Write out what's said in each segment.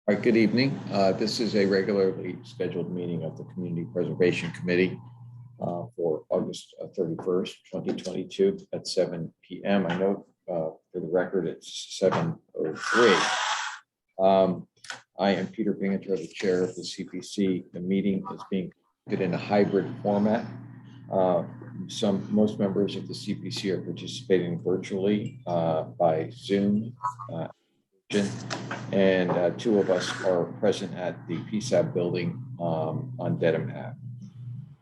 All right, good evening. This is a regularly scheduled meeting of the Community Preservation Committee for August 31st, 2022 at 7 p.m. I know for the record it's 7:03. I am Peter Bingater, the chair of the CPC. The meeting is being conducted in a hybrid format. Most members of the CPC are participating virtually by Zoom. And two of us are present at the PSAB building on Dedham Ave.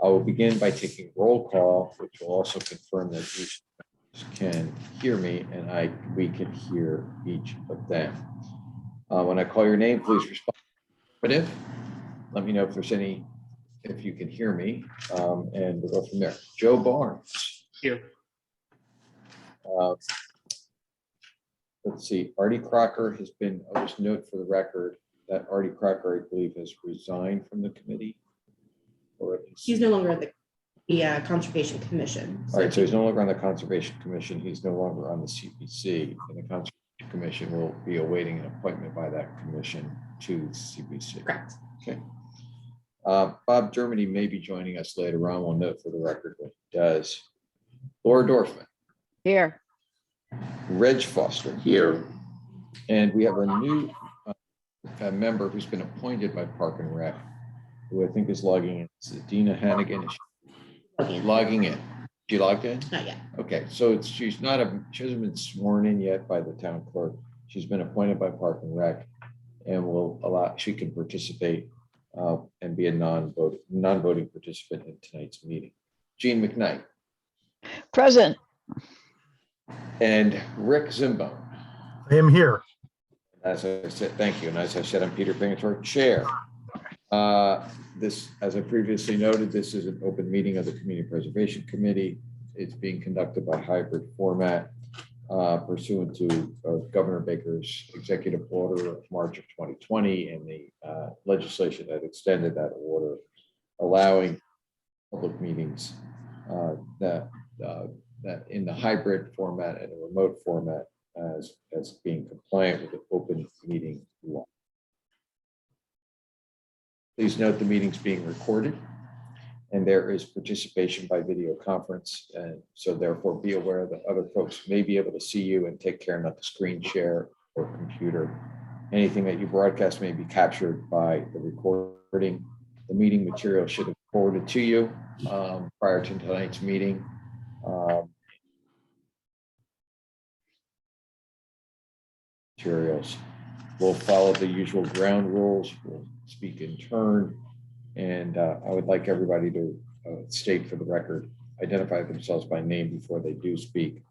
I will begin by taking roll call, which will also confirm that each can hear me and we can hear each of them. When I call your name, please respond. Let me know if you can hear me, and we'll go from there. Joe Barnes. Here. Let's see, Artie Crocker has been, I'll just note for the record that Artie Crocker, I believe, has resigned from the committee. Or at least he's no longer at the Conservation Commission. All right, so he's no longer on the Conservation Commission. He's no longer on the CPC, and the Conservation Commission will be awaiting an appointment by that commission to the CPC. Correct. Okay. Bob Germany may be joining us later on. We'll note for the record what he does. Laura Dorfman. Here. Reg Foster. Here. And we have a new member who's been appointed by Park and Rec, who I think is logging in. It's Dina Hannigan. Logging in. She logged in? Not yet. Okay, so she hasn't been sworn in yet by the town clerk. She's been appointed by Park and Rec, and she can participate and be a non-voting participant in tonight's meeting. Jean McKnight. Present. And Rick Zimbone. I am here. As I said, thank you. And as I said, I'm Peter Bingater, chair. This, as I previously noted, this is an open meeting of the Community Preservation Committee. It's being conducted by hybrid format pursuant to Governor Baker's executive order of March of 2020 and the legislation that extended that order, allowing public meetings that in the hybrid format and a remote format as being compliant with the open meeting law. Please note the meeting's being recorded and there is participation by video conference. And so therefore be aware that other folks may be able to see you, and take care not to screen share or computer. Anything that you broadcast may be captured by the recording. The meeting material should have forwarded to you prior to tonight's meeting. Materials. We'll follow the usual ground rules. We'll speak in turn. And I would like everybody to state for the record, identify themselves by name before they do speak,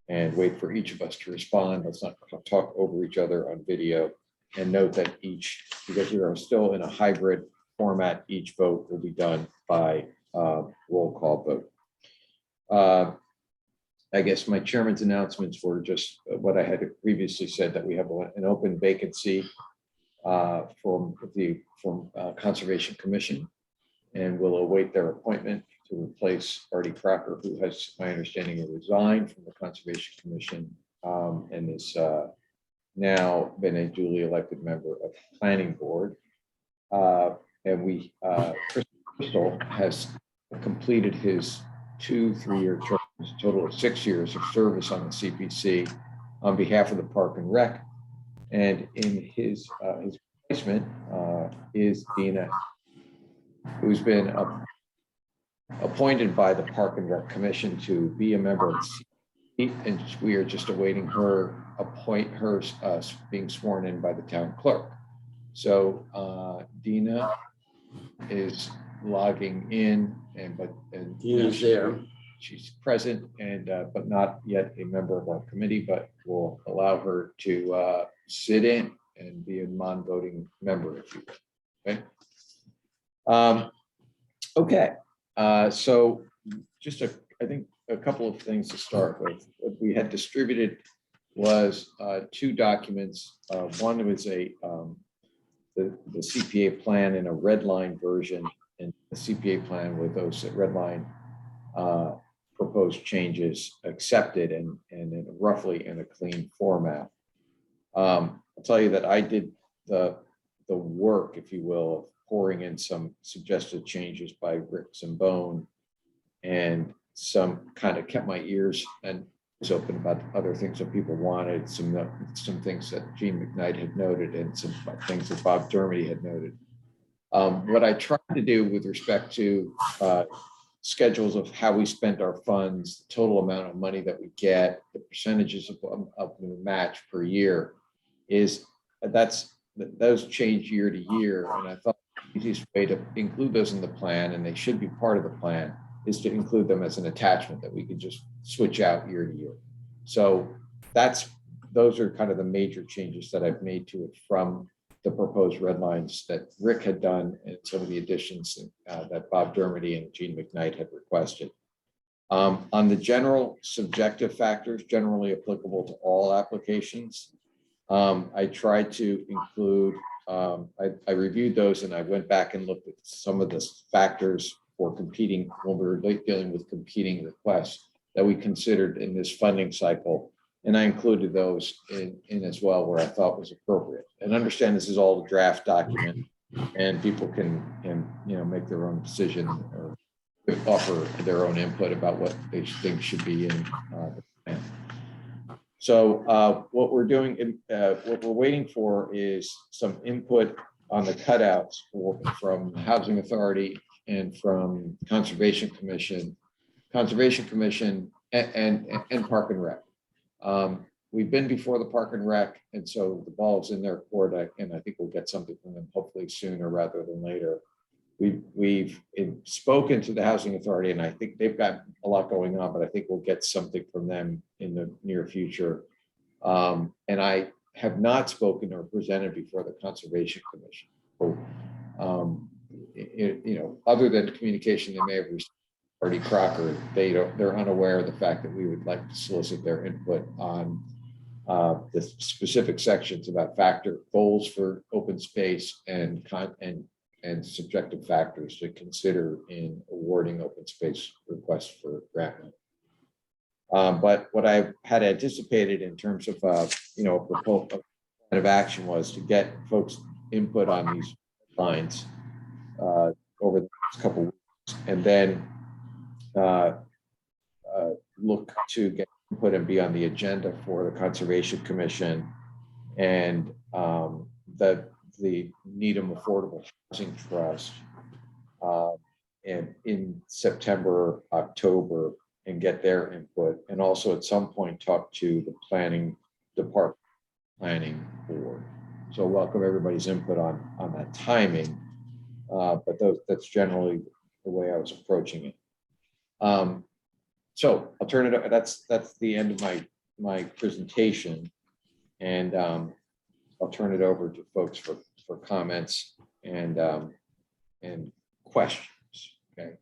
and wait for each of us to respond. Let's not talk over each other on video. And note that because we are still in a hybrid format, each vote will be done by roll call vote. I guess my chairman's announcements were just what I had previously said, that we have an open vacancy from Conservation Commission, and we'll await their appointment to replace Artie Crocker, who has, my understanding, resigned from the Conservation Commission and is now been a duly elected member of the Planning Board. And Crystal has completed his 2 3-year terms, a total of 6 years of service on the CPC on behalf of the Park and Rec. And in his replacement is Dina, who's been appointed by the Park and Rec Commission to be a member of the CPC, and we are just awaiting her being sworn in by the town clerk. So Dina is logging in, and Dina's there. She's present and but not yet a member of our committee, but we'll allow her to sit in and be a non-voting member, if you will. Okay. So just I think a couple of things to start with. What we had distributed was 2 documents. One was the CPA plan in a red line version, and the CPA plan with those red line proposed changes accepted and roughly in a clean format. I'll tell you that I did the the work, if you will, of pouring in some suggested changes by Rick Zambone, and some kind of kept my ears and was open about other things that people wanted, some things that Gene McKnight had noted, and some things that Bob Dermody had noted. What I tried to do with respect to schedules of how we spent our funds, the total amount of money that we get, the percentages of the match per year, is those change year to year. And I thought the easiest way to include those in the plan, and they should be part of the plan, is to include them as an attachment that we could just switch out year to year. So those are kind of the major changes that I've made to it from the proposed red lines that Rick had done and some of the additions that Bob Dermody and Gene McKnight had requested. On the general subjective factors, generally applicable to all applications, I tried to include, I reviewed those and I went back and looked at some of the factors for competing, when we were dealing with competing requests that we considered in this funding cycle. And I included those in as well where I thought was appropriate. And understand this is all a draft document and people can make their own decision or offer their own input about what they think should be in the plan. So what we're doing, what we're waiting for is some input on the cutouts from Housing Authority and from Conservation Commission and Park and Rec. We've been before the Park and Rec, and so the ball's in their court, and I think we'll get something from them hopefully sooner rather than later. We've spoken to the Housing Authority, and I think they've got a lot going on, but I think we'll get something from them in the near future. And I have not spoken or presented before the Conservation Commission. So, other than communication they may have received Artie Crocker, they're unaware of the fact that we would like to solicit their input on the specific sections about factor goals for open space and subjective factors to consider in awarding open space requests for grant money. But what I had anticipated in terms of a proposal of action was to get folks' input on these lines over the next couple of weeks, and then look to get input and be on the agenda for the Conservation Commission and the Needham Affordable Housing Trust and in September, October, and get their input, and also at some point talk to the planning department, planning board. So welcome everybody's input on that timing, but that's generally the way I was approaching it. So I'll turn it over. That's the end of my presentation, and I'll turn it over to folks for comments and questions. Okay,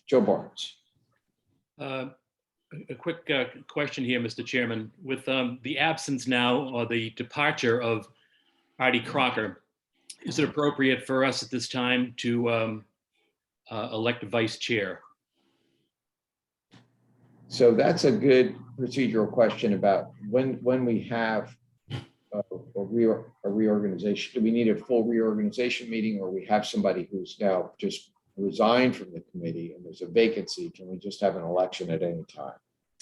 Joe Barnes. A quick question here, Mr. Chairman. With the absence now or the departure of Artie Crocker, is it appropriate for us at this time to elect a vice chair? So that's a good procedural question about when we have a reorganization. Do we need a full reorganization meeting, or we have somebody who's now just resigned from the committee and there's a vacancy? Can we just have an election at any time?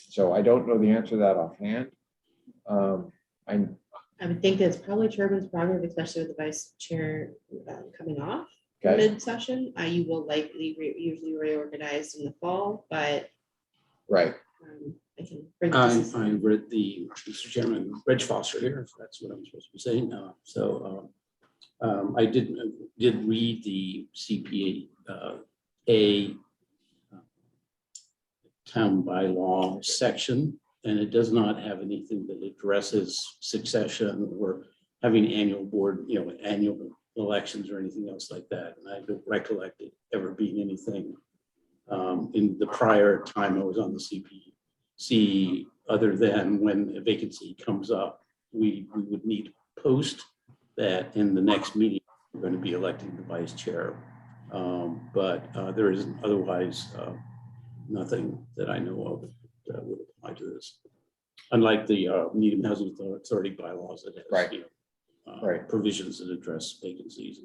So I don't know the answer to that offhand. I would think it's probably chairman's prerogative, especially with the vice chair coming off Okay. mid-session. You will likely usually reorganize in the fall, but Right. I can bring I'm Mr. Chairman, Reg Foster here, if that's what I'm supposed to be saying. I did read the CPA town bylaw section, and it does not have anything that addresses succession or having annual board, annual elections or anything else like that. And I don't recollect it ever being anything in the prior time I was on the CPC, other than when a vacancy comes up, we would need to post that in the next meeting. We're going to be electing the vice chair, but there is otherwise nothing that I know of that would apply to this. Unlike the Needham Housing Authority bylaws that has, Right. Right. provisions that address vacancies.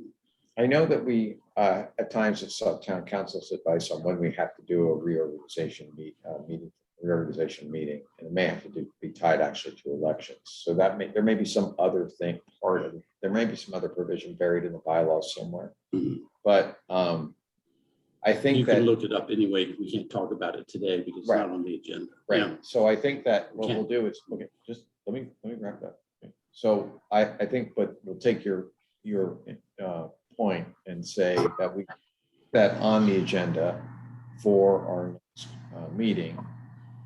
I know that we, at times, have sought town council's advice on when we have to do a reorganization meeting, and it may have to be tied actually to elections. So there may be some other thing, there may be some other provision buried in the bylaws somewhere. Mhm. But I think You that. can look it up anyway. We can't talk about it today because it's Right. not on the agenda. Right, Yeah. so I think that what Okay. we'll do is, okay, just let me wrap that. So I think, but we'll take your point and say that we, that on the agenda for our next meeting,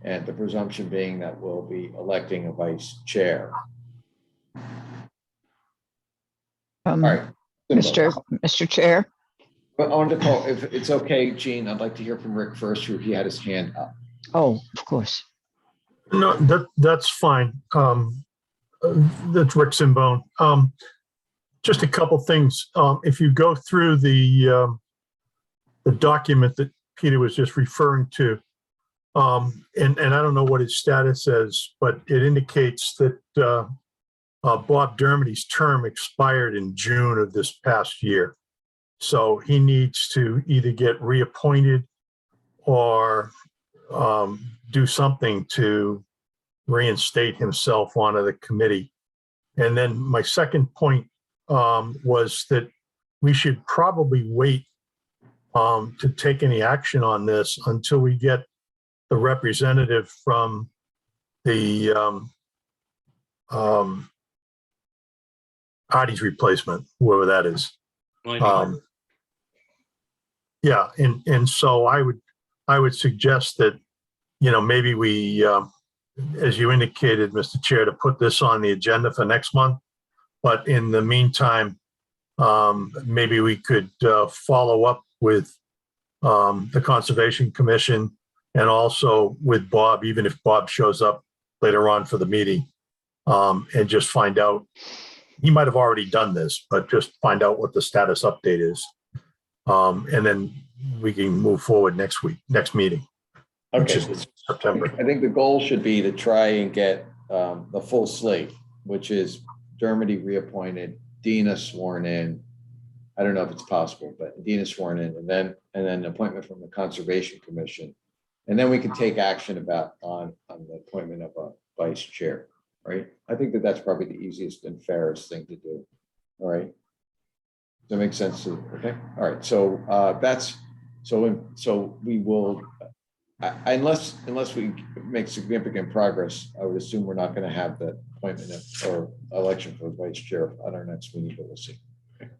and the presumption being that we'll be electing a vice chair. All right. Mr. Chair, But I wanted to call, if it's okay, Gene, I'd like to hear from Rick first, who he had his hand up. oh, of course. No, that's fine. That's Rick Simbone. Just a couple things. If you go through the document that Peter was just referring to, and I don't know what its status is, but it indicates that Bob Dermody's term expired in June of this past year. So he needs to either get reappointed or do something to reinstate himself onto the committee. And then my second point was that we should probably wait to take any action on this until we get the representative from the Artie's replacement, whoever that is. Yeah, and so I would suggest that, maybe we, as you indicated, Mr. Chair, to put this on the agenda for next month. But in the meantime, maybe we could follow up with the Conservation Commission and also with Bob, even if Bob shows up later on for the meeting, and just find out. He might have already done this, but just find out what the status update is. And then we can move forward next meeting. Which Okay, is September. I think the goal should be to try and get the full slate, which is Dermody reappointed, Dina sworn in. I don't know if it's possible, but Dina sworn in, and then appointment from the Conservation Commission. And then we can take action on the appointment of a vice chair, right? I think that's probably the easiest and fairest thing to do. All right. Does that make sense? Okay. All right. So so we will, unless we make significant progress, I would assume we're not going to have the appointment or election for vice chair at our next meeting, but we'll see. Okay.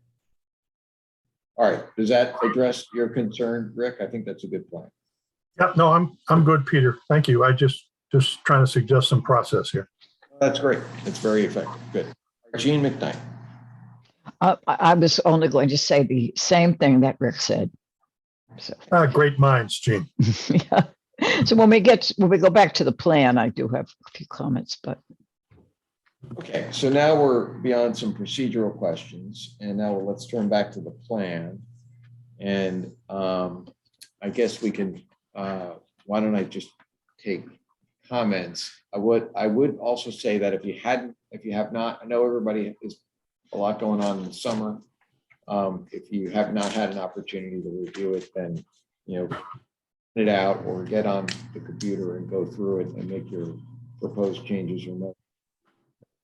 All right. Does that address your concern, Rick? I think that's a good plan. Yeah, no, I'm good, Peter. Thank you. I just trying to suggest some process here. That's great. It's very effective. Good. Gene McKnight. I was only going to say the same thing that Rick said. So, Great minds, Gene. yeah. So when we go back to the plan, I do have a few comments, but. Okay, so now we're beyond some procedural questions, and now let's turn back to the plan. And I guess we can, why don't I just take comments? I would also say that if you have not, I know everybody is a lot going on in the summer. If you have not had an opportunity to review it, then, print it out or get on the computer and go through it and make your proposed changes as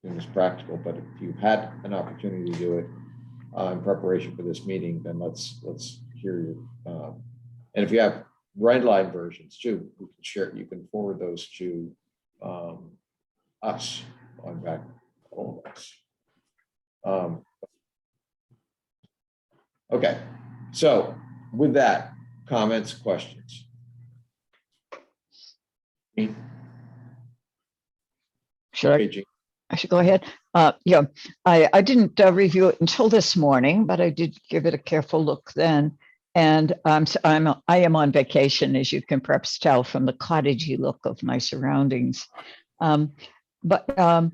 soon as practical. But if you've had an opportunity to do it in preparation for this meeting, then let's hear your, and if you have red line versions too, we can share, you can forward those to us on back, all of us. Okay, so with that, comments, questions? Should I should go ahead. Yeah, I didn't review it until this morning, but I did give it a careful look then. And I am on vacation, as you can perhaps tell from the cottagey look of my surroundings. But there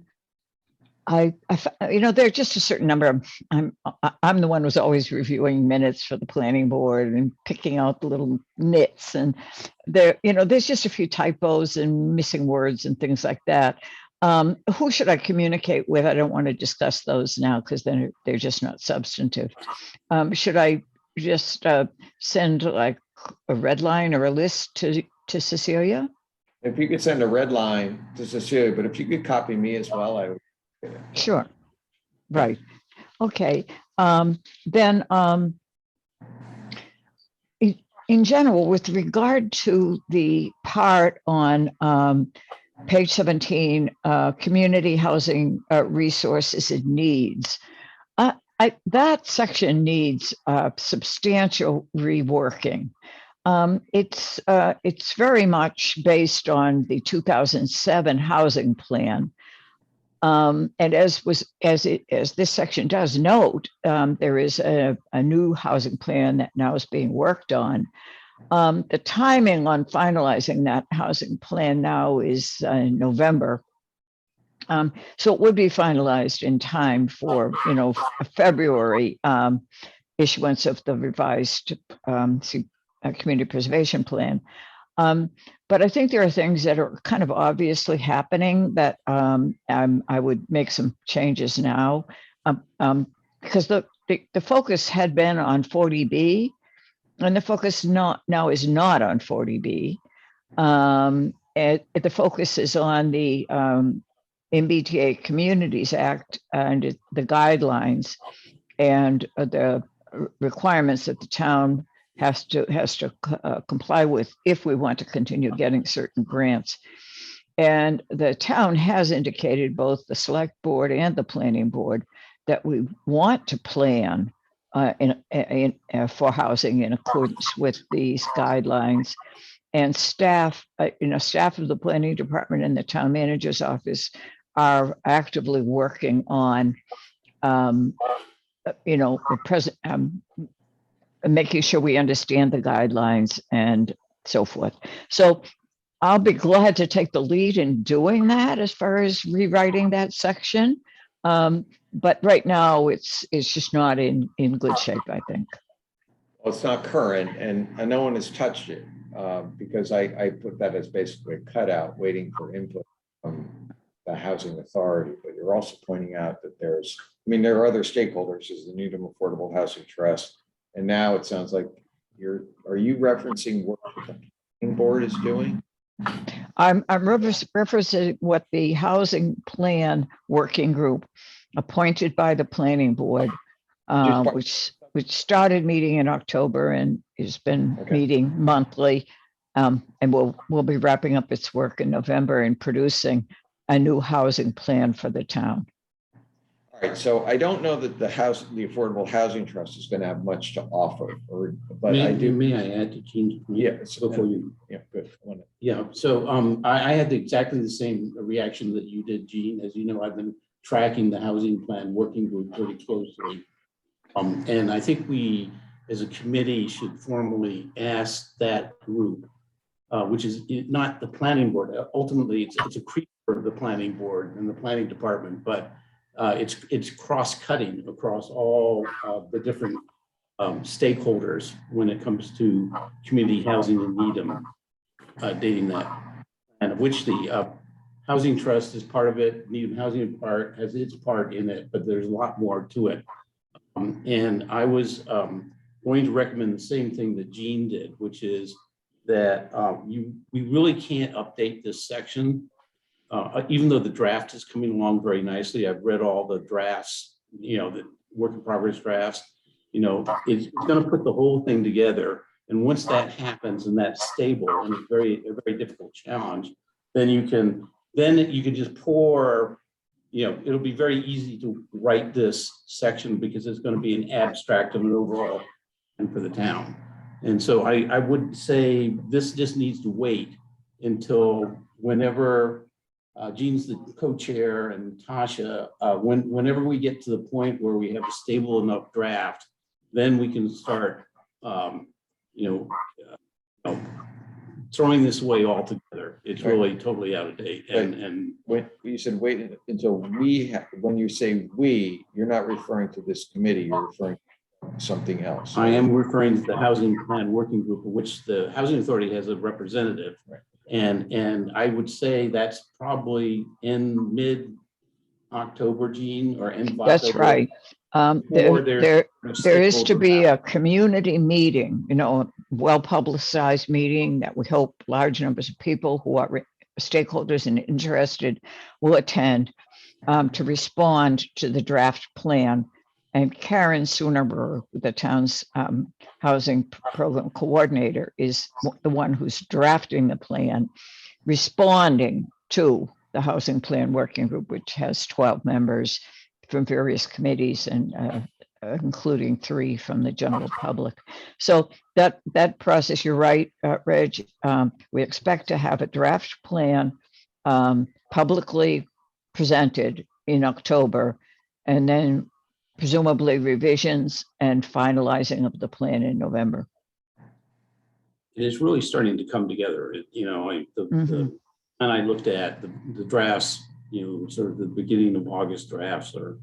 are just a certain number. I'm the one who's always reviewing minutes for the planning board and picking out the little nits. And there's just a few typos and missing words and things like that. Who should I communicate with? I don't want to discuss those now because then they're just not substantive. Should I just send like a red line or a list to Cecilia? If you could send a red line to Cecilia, but if you could copy me as well, I would. Sure. Right. Okay. Then in general, with regard to the part on page 17, community housing resources and needs, that section needs substantial reworking. It's very much based on the 2007 housing plan. And as this section does note, there is a new housing plan that now is being worked on. The timing on finalizing that housing plan now is November. So it would be finalized in time for, a February issuance of the revised community preservation plan. But I think there are things that are kind of obviously happening that I would make some changes now, because the focus had been on 40B, and the focus now is not on 40B. And the focus is on the MBTA Communities Act and the guidelines and the requirements that the town has to comply with if we want to continue getting certain grants. And the town has indicated, both the select board and the planning board, that we want to plan for housing in accordance with these guidelines. And staff of the planning department and the town manager's office are actively working on, making sure we understand the guidelines and so forth. So I'll be glad to take the lead in doing that as far as rewriting that section. But right now it's just not in good shape, I think. Well, it's not current, and no one has touched it because I put that as basically a cutout waiting for input from the housing authority. But you're also pointing out that there are other stakeholders, as the Needham Affordable Housing Trust. And now it sounds like are you referencing what the planning board is doing? I'm referencing what the housing plan working group appointed by the planning board, which started meeting in October and has been meeting monthly. And we'll be wrapping up its work in November and producing a new housing plan for the town. All right, so I don't know that the Affordable Housing Trust is going to have much to offer, but I do. May I add to Gene's point? Yeah, before you. Yeah, good. Yeah, so I had exactly the same reaction that you did, Gene. As you know, I've been tracking the housing plan working group pretty closely. And I think we, as a committee, should formally ask that group, which is not the planning board. Ultimately, it's a creature of the planning board and the planning department, but it's cross-cutting across all the different stakeholders when it comes to community housing in Needham, dating that, and of which the Housing Trust is part of it. Needham Housing Part has its part in it, but there's a lot more to it. And I was going to recommend the same thing that Gene did, which is that we really can't update this section. Even though the draft is coming along very nicely, I've read all the drafts, the work in progress drafts, it's going to put the whole thing together. And once that happens and that's stable and a very difficult challenge, then you can just pour, it'll be very easy to write this section because it's going to be an abstract of an overall and for the town. And so I would say this just needs to wait until whenever Gene's the co-chair and Tasha, whenever we get to the point where we have a stable enough draft, then we can start, throwing this away altogether. It's really totally out of date. And when you said wait until when you say we, you're not referring to this committee, you're referring to something else. I am referring to the housing plan working group, of which the housing authority has a representative. Right. And I would say that's probably in mid-October, Gene, or end of October. That's right. Before There is to stakeholder be a matter. community meeting, well-publicized meeting that we hope large numbers of people who are stakeholders and interested will attend to respond to the draft plan. And Karen Sunerberg, the town's housing program coordinator, is the one who's drafting the plan, responding to the housing plan working group, which has 12 members from various committees and including 3 from the general public. So that process, you're right, Reg. We expect to have a draft plan publicly presented in October, and then presumably revisions and finalizing of the plan in November. And it's really starting to come together. And I looked at the drafts, sort of the beginning of August drafts are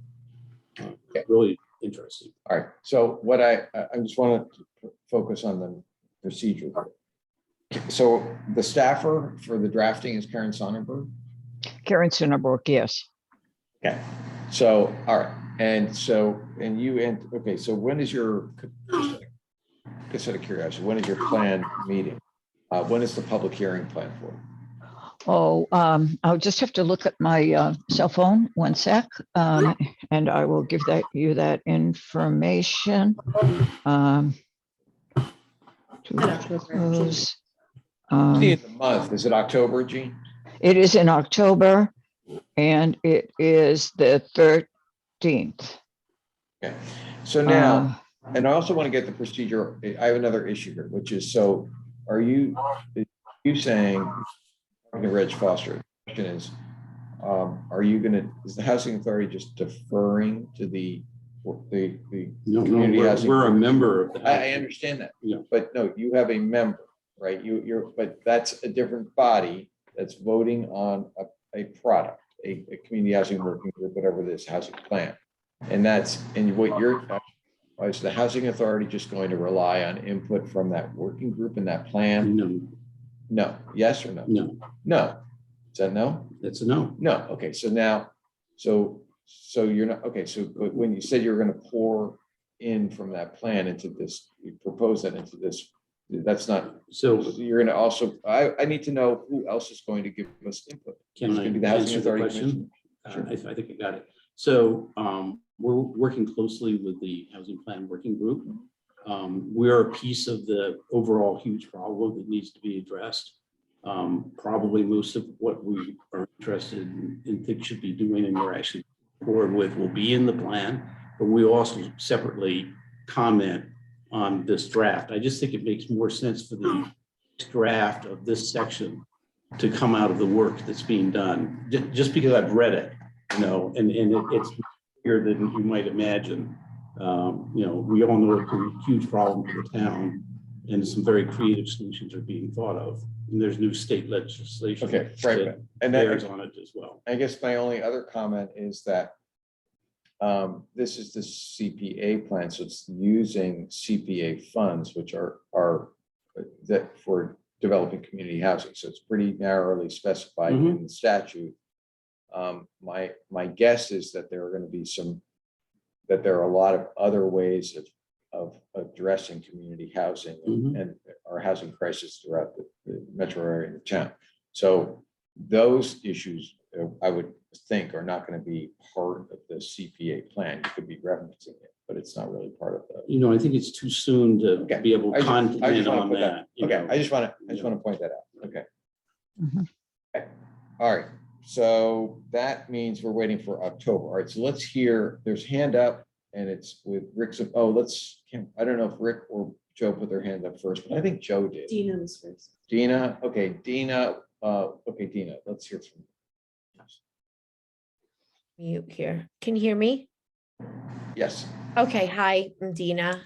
really interesting. All right, so what I just want to focus on the procedure. So the staffer for the drafting is Karen Sonnenberg? Karen Sunerberg, yes. Okay, so, all right, so when is your, just out of curiosity, when is your planned meeting? When is the public hearing planned for? Oh, I'll just have to look at my cell phone, 1 sec, and I will give you that information. The month, is it October, Gene? It is in October, and it is the 13th. Okay, so now, and I also want to get the procedure. I have another issue here, which is, so are you saying, Reg Foster, the question is, is the housing authority just deferring to the community housing? We're a member of the. I understand that, but no, you have a member, right? But that's a different body that's voting on a product, a community housing working group, whatever this housing plan. And what is the housing authority just going to rely on input from that working group and that plan? No. Yes or no? No. Is that no? That's a no. No. Okay. So now, so you're not, okay. So when you said you're going to pour in from that plan into this, you propose that into this, that's not, so you're going to also, I need to know who else is going to give us input. Can I answer the question? Sure. I think I got it. So we're working closely with the housing plan working group. We're a piece of the overall huge problem that needs to be addressed. Probably most of what we are interested in and think should be doing and we're actually forward with will be in the plan, but we also separately comment on this draft. I just think it makes more sense for the draft of this section to come out of the work that's being done, just because I've read it, and it's bigger than you might imagine. We all know it's a huge problem for the town, and some very creative solutions are being thought of. And there's new state legislation. Okay, right. And bears on it as well. I guess my only other comment is that this is the CPA plan, so it's using CPA funds, which are that for developing community housing. So it's pretty narrowly specified in the statute. My guess is that there are going to be that there are a lot of other ways of addressing community housing and our housing crisis throughout the metro area of the town. So those issues, I would think, are not going to be part of the CPA plan. You could be referencing it, but it's not really part of the. I think it's too soon to be able to comment on that. I just want to point that out. Okay. Okay. All right. So that means we're waiting for October. All right. So let's hear. There's hand up, and it's with Rick's. I don't know if Rick or Joe put their hand up first, but I think Joe did. Dina was first. Dina. Okay. Dina. Okay, Dina. Let's hear from you. Mute here. Can you hear me? Yes. Okay. Hi, I'm Dina.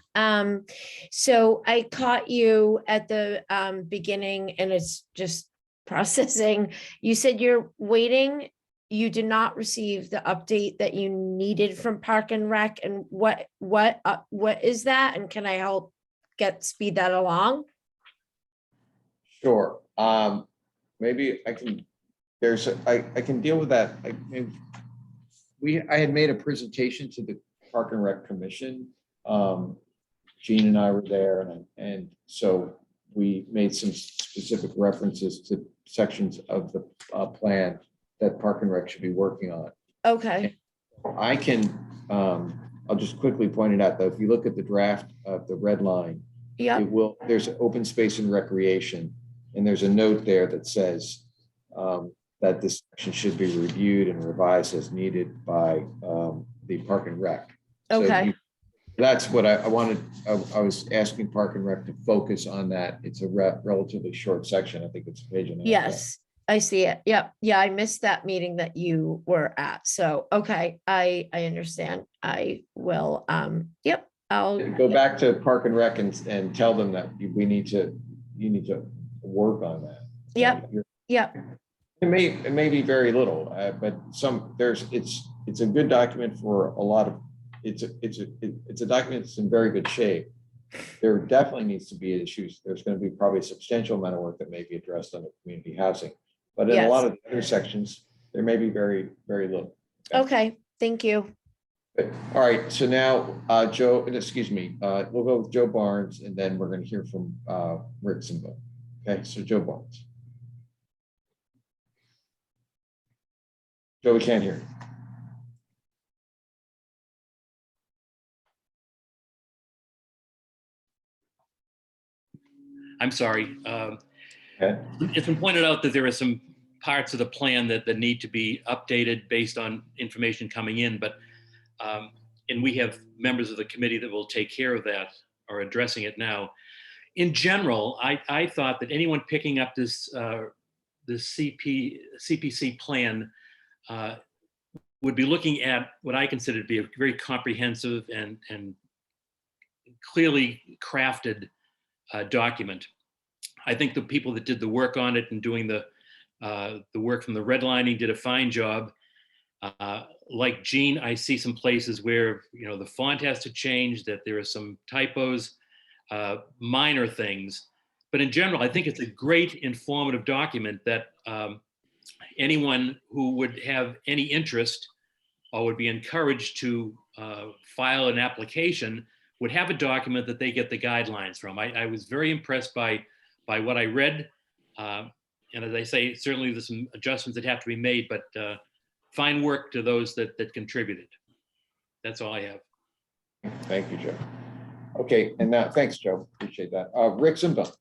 So I caught you at the beginning, and it's just processing. You said you're waiting. You did not receive the update that you needed from Park and Rec, and what is that? And can I help speed that along? Sure. maybe I can, I can deal with that. I had made a presentation to the Park and Rec Commission. Gene and I were there, and so we made some specific references to sections of the plan that Park and Rec should be working on. Okay, I can, I'll just quickly point it out, though. If you look at the draft of the red line, yeah, there's open space and recreation, and there's a note there that says that this section should be reviewed and revised as needed by the Park and Rec. So okay, that's what I wanted. I was asking Park and Rec to focus on that. It's a relatively short section. I think it's a page and a half. yes, I see it. Yep, yeah, I missed that meeting that you were at. So, okay, I understand. I will, yep, I'll. Go back to Park and Rec and tell them that you need to work on that. Yep, yep, It may be very little, but it's a good document for a lot of, it's a document that's in very good shape. There definitely needs to be issues. There's going to be probably a substantial amount of work that may be addressed on the community housing. But in a lot of the other sections, there may be very, very little. okay, thank you. But, all right, so now Joe, excuse me, we'll go with Joe Barnes, and then we're going to hear from Rick Simba. Okay, so Joe Barnes. Joe, we can't hear. I'm sorry. Okay. It's been pointed out that there are some parts of the plan that need to be updated based on information coming in, but and we have members of the committee that will take care of that or addressing it now. In general, I thought that anyone picking up this CPC plan would be looking at what I consider to be a very comprehensive and clearly crafted document. I think the people that did the work on it and doing the work from the redlining did a fine job. Like Gene, I see some places where the font has to change, that there are some typos, minor things. But in general, I think it's a great informative document that anyone who would have any interest or would be encouraged to file an application would have a document that they get the guidelines from. I was very impressed by what I read. And as I say, certainly there's some adjustments that have to be made, but fine work to those that contributed. That's all I have. Thank you, Joe. Okay, and now, thanks, Joe. Appreciate that. Rick Simba.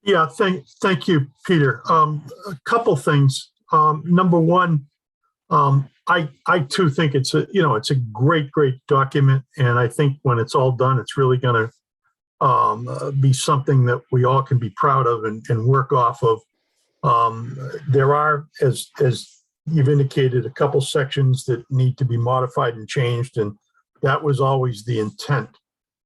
Yeah, thank you, Peter. A couple things. Number one, I too think it's a great document, and I think when it's all done, it's really going to be something that we all can be proud of and work off of. There are, as you've indicated, a couple sections that need to be modified and changed, and that was always the intent.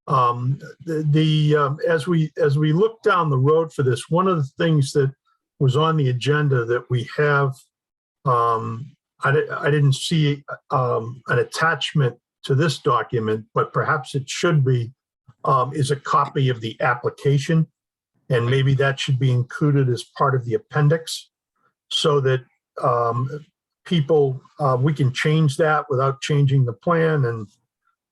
As we look down the road for this, one of the things that was on the agenda that we have, I didn't see an attachment to this document, but perhaps it should be, is a copy of the application. And maybe that should be included as part of the appendix so that we can change that without changing the plan, and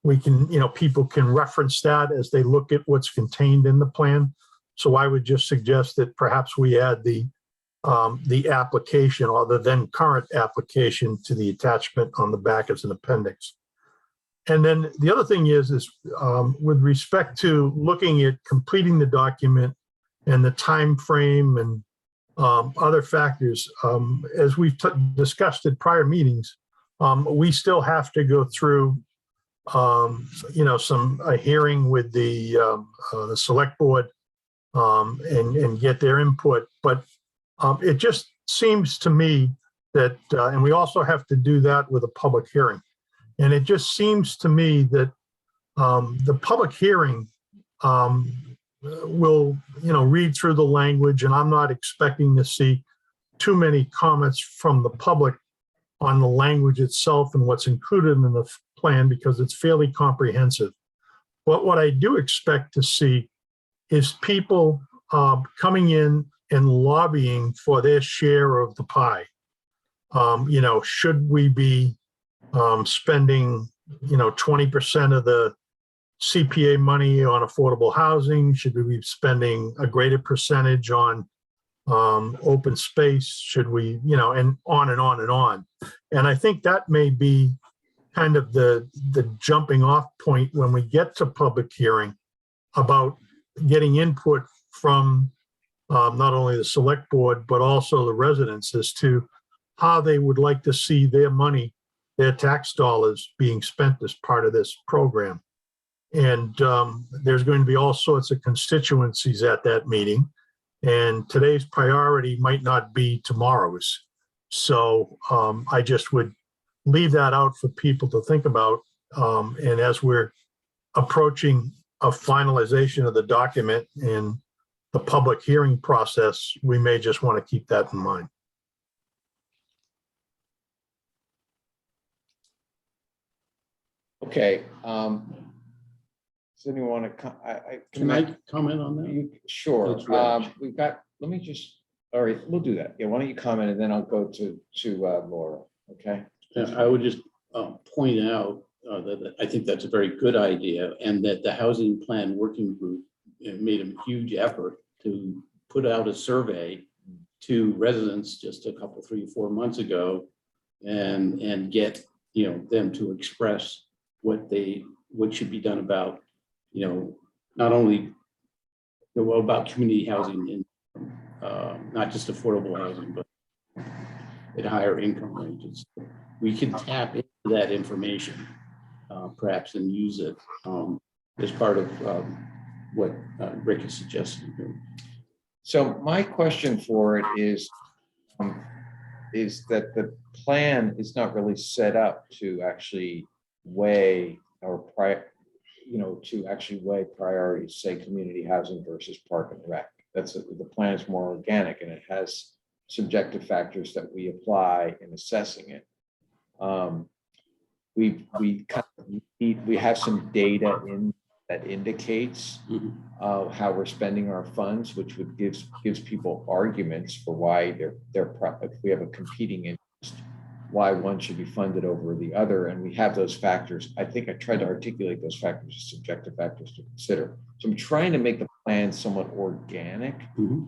we can, people can reference that as they look at what's contained in the plan. So I would just suggest that perhaps we add the application or the then current application to the attachment on the back as an appendix. And then the other thing is with respect to looking at completing the document and the time frame and other factors, as we've discussed at prior meetings, we still have to go through a hearing with the select board and get their input. But it just seems to me that, and we also have to do that with a public hearing. And it just seems to me that the public hearing will, read through the language, and I'm not expecting to see too many comments from the public on the language itself and what's included in the plan, because it's fairly comprehensive. But what I do expect to see is people coming in and lobbying for their share of the pie. Should we be spending, 20% of the CPA money on affordable housing? Should we be spending a greater percentage on open space? Should we, and on and on and on. And I think that may be kind of the jumping off point when we get to public hearing about getting input from not only the select board, but also the residents as to how they would like to see their money, their tax dollars being spent as part of this program. And there's going to be all sorts of constituencies at that meeting. And today's priority might not be tomorrow's. So I just would leave that out for people to think about. And as we're approaching a finalization of the document and the public hearing process, we may just want to keep that in mind. Okay. Does anyone want to, Can I comment on that? Sure. That's right. We've got, all right, we'll do that. Yeah, why don't you comment and then I'll go to Laura, okay? I would just point out that I think that's a very good idea, and that the housing plan working group made a huge effort to put out a survey to residents just a couple, 3-4 months ago, and get them to express what should be done about not only about community housing in not just affordable housing, but at higher income ranges. We can tap into that information perhaps and use it as part of what Rick is suggesting here. So my question for it is that the plan is not really set up to actually weigh weigh priorities, say community housing versus park and rec. The plan is more organic, and it has subjective factors that we apply in assessing it. We have some data that indicates how we're spending our funds, which gives people arguments for why if we have a competing interest, why one should be funded over the other. And we have those factors. I think I tried to articulate those factors as subjective factors to consider. So I'm trying to make the plan somewhat organic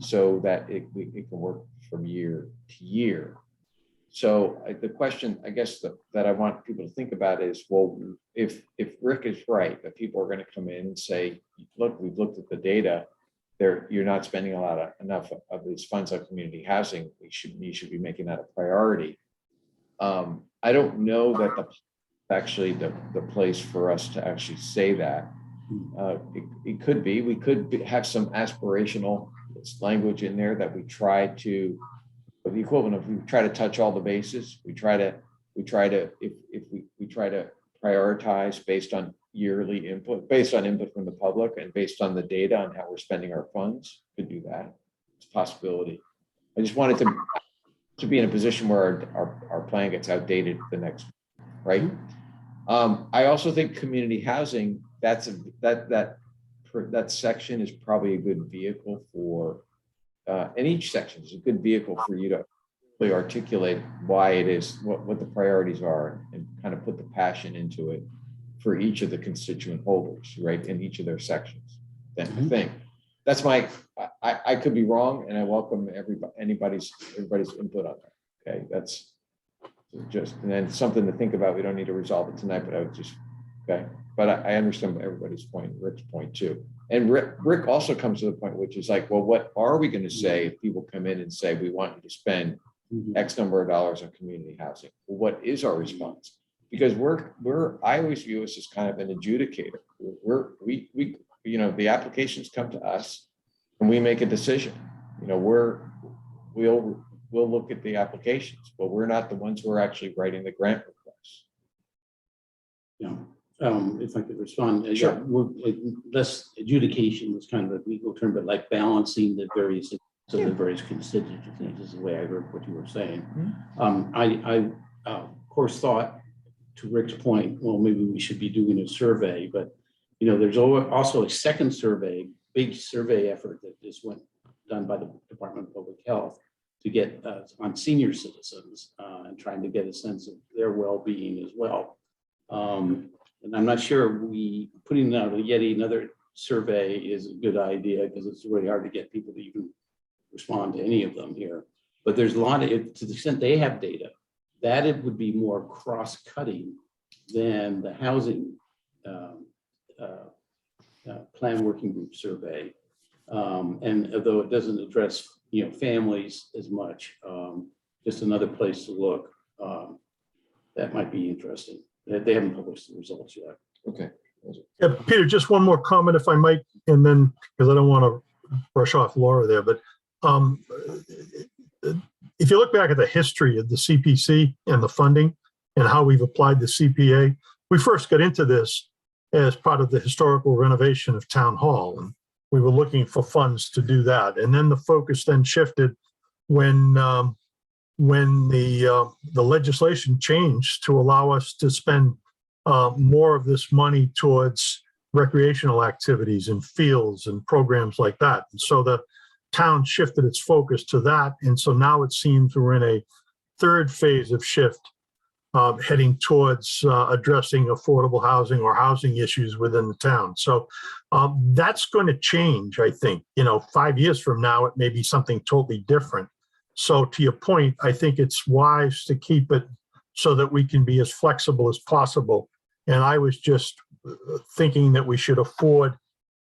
so that it can work from year to year. So the question, I guess, that I want people to think about is, well, if Rick is right, that people are going to come in and say, look, we've looked at the data, you're not spending enough of these funds on community housing. You should be making that a priority. I don't know that the place for us to actually say that. It could be. We could have some aspirational language in there that we try to. But the equivalent of we try to touch all the bases. We try to prioritize based on yearly input, based on input from the public, and based on the data on how we're spending our funds. Could do that. It's a possibility. I just wanted to be in a position where our plan gets outdated the next, right? I also think community housing, that section is probably a good vehicle for. And each section is a good vehicle for you to really articulate why it is, what the priorities are, and kind of put the passion into it for each of the constituent holders, right, in each of their sections. Then I think that's I could be wrong, and I welcome everybody's input on that. Okay, that's just, and then something to think about. We don't need to resolve it tonight, but I would just, okay. But I understand everybody's point, Rick's point too. And Rick also comes to the point, which is like, well, what are we going to say if people come in and say, we want you to spend X number of dollars on community housing? Well, what is our response? Because I always view us as kind of an adjudicator. The applications come to us and we make a decision. We'll look at the applications, but we're not the ones who are actually writing the grant requests. Yeah. If I could respond, Sure. Less adjudication was kind of a legal term, but like balancing the various constituent things is the way I heard what you were saying. I of course thought, to Rick's point, well, maybe we should be doing a survey, but there's also a second survey, big survey effort that just went done by the Department of Public Health to get on senior citizens and trying to get a sense of their well-being as well. And I'm not sure putting out yet another survey is a good idea because it's really hard to get people to even respond to any of them here. But there's a lot of, to the extent they have data, that it would be more cross-cutting than the housing plan working group survey. And although it doesn't address, families as much, just another place to look. That might be interesting. They haven't published the results yet. Okay. Yeah, Peter, just one more comment if I might, and then, because I don't want to brush off Laura there, but if you look back at the history of the CPC and the funding and how we've applied the CPA, we first got into this as part of the historical renovation of Town Hall. And we were looking for funds to do that. And then the focus then shifted when the legislation changed to allow us to spend more of this money towards recreational activities and fields and programs like that. And so the town shifted its focus to that. And so now it seems we're in a third phase of shift, heading towards addressing affordable housing or housing issues within the town. So that's going to change, I think. 5 years from now, it may be something totally different. So to your point, I think it's wise to keep it so that we can be as flexible as possible. And I was just thinking that we should afford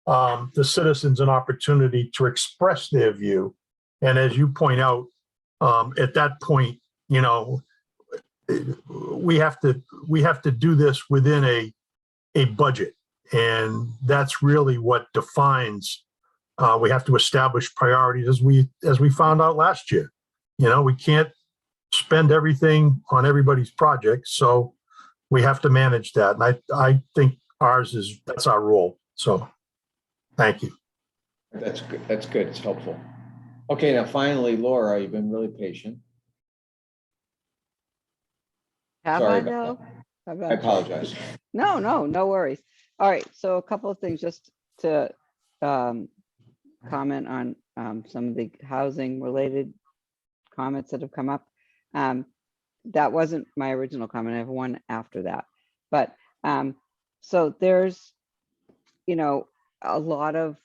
the citizens an opportunity to express their view. And as you point out, at that point, we have to do this within a budget. And that's really what defines, we have to establish priorities as we found out last year. We can't spend everything on everybody's project. So we have to manage that. And I think that's our role. So thank you. That's good. That's good. It's helpful. Okay, now finally, Laura, you've been really patient. Have Sorry I about though? that. I apologize. No worries. All right, so a couple of things just to comment on some of the housing related comments that have come up. That wasn't my original comment. I have one after that. But so there's, a lot of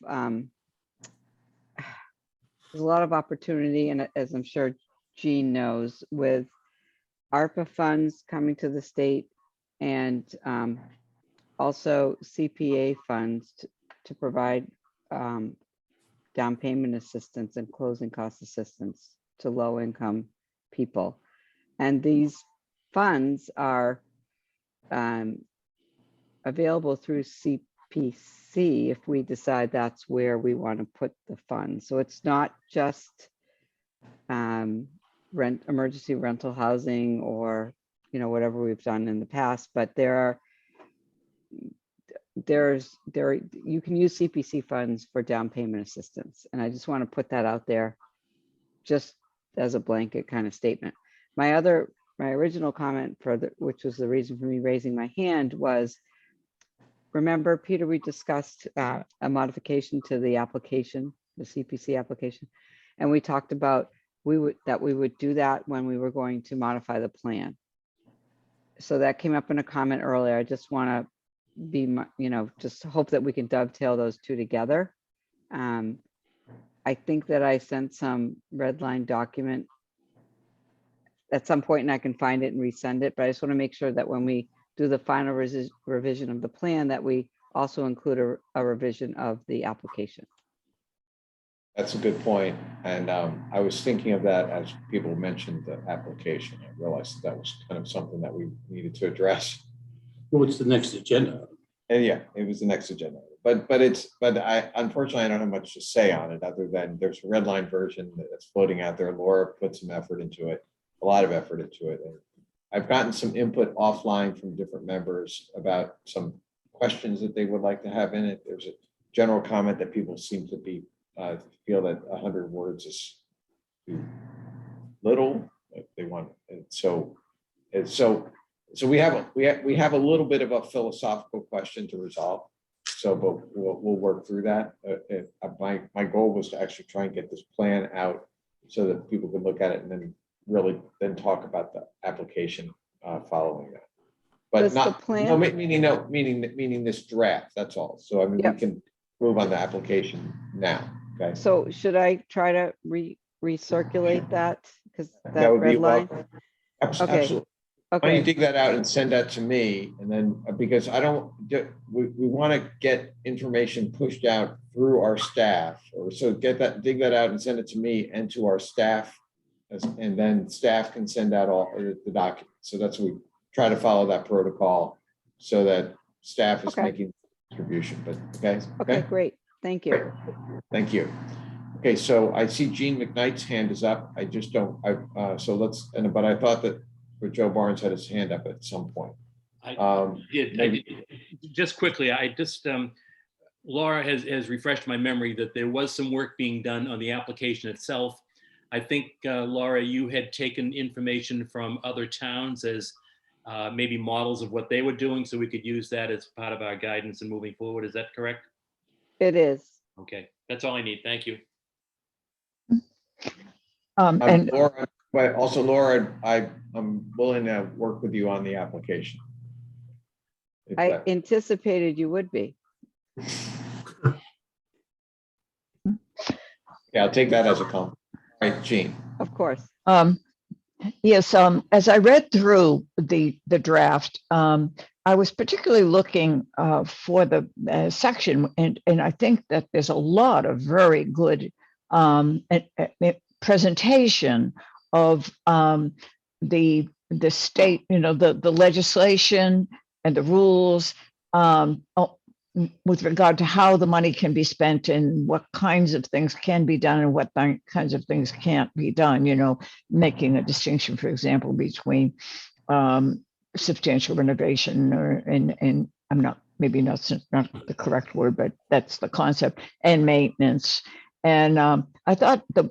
there's a lot of opportunity, and as I'm sure Jean knows, with ARPA funds coming to the state and also CPA funds to provide down payment assistance and closing cost assistance to low income people. And these funds are available through CPC if we decide that's where we want to put the funds. So it's not just emergency rental housing or whatever we've done in the past, but you can use CPC funds for down payment assistance. And I just want to put that out there just as a blanket kind of statement. My original comment which was the reason for me raising my hand was, remember, Peter, we discussed a modification to the application, the CPC application, and we talked about we would do that when we were going to modify the plan. So that came up in a comment earlier. I just want to be, just hope that we can dovetail those two together. I think that I sent some red line document at some point and I can find it and resend it, but I just want to make sure that when we do the final revision of the plan, that we also include a revision of the application. That's a good point. And I was thinking of that as people mentioned the application. I realized that was kind of something that we needed to address. What's the next agenda? And yeah, it was the next agenda. But I unfortunately I don't have much to say on it other than there's a red line version that's floating out there. Laura put some effort into it, a lot of effort into it. And I've gotten some input offline from different members about some questions that they would like to have in it. There's a general comment that people seem to be feel that 100 words is too little. They want it. So we have a little bit of a philosophical question to resolve. So, but we'll work through that. My goal was to actually try and get this plan out so that people could look at it and then talk about the application following that. But Does the not, plan- meaning this draft, that's all. So I mean, Yep. we can move on the application now, okay? So should I try to recirculate that? Because That that would be red line, welcome. Okay. Absolutely. Why don't you okay, dig that out and send that to me? And then, because we want to get information pushed out through our staff. Or so dig that out and send it to me and to our staff. And then staff can send out all the documents. So that's what we try to follow that protocol so that staff is Okay. making distribution, but okay, great, thank you. Thank you. Okay, so I see Gene McKnight's hand is up. I just don't, but I thought that Joe Barnes had his hand up at some point. I did. Just quickly, Laura has refreshed my memory that there was some work being done on the application itself. I think, Laura, you had taken information from other towns as maybe models of what they were doing, so we could use that as part of our guidance and moving forward. Is that correct? It is. Okay, that's all I need. Thank you. And Laura, but also Laura, I'm willing to work with you on the application. If I that- anticipated you would be. Yeah, I'll take that as a compliment. All right, Gene. Of course. yes, as I read through the draft, I was particularly looking for the section, and I think that there's a lot of very good presentation of the state, the legislation and the rules with regard to how the money can be spent and what kinds of things can be done and what kinds of things can't be done, making a distinction, for example, between substantial renovation and I'm not the correct word, but that's the concept, and maintenance. And I thought the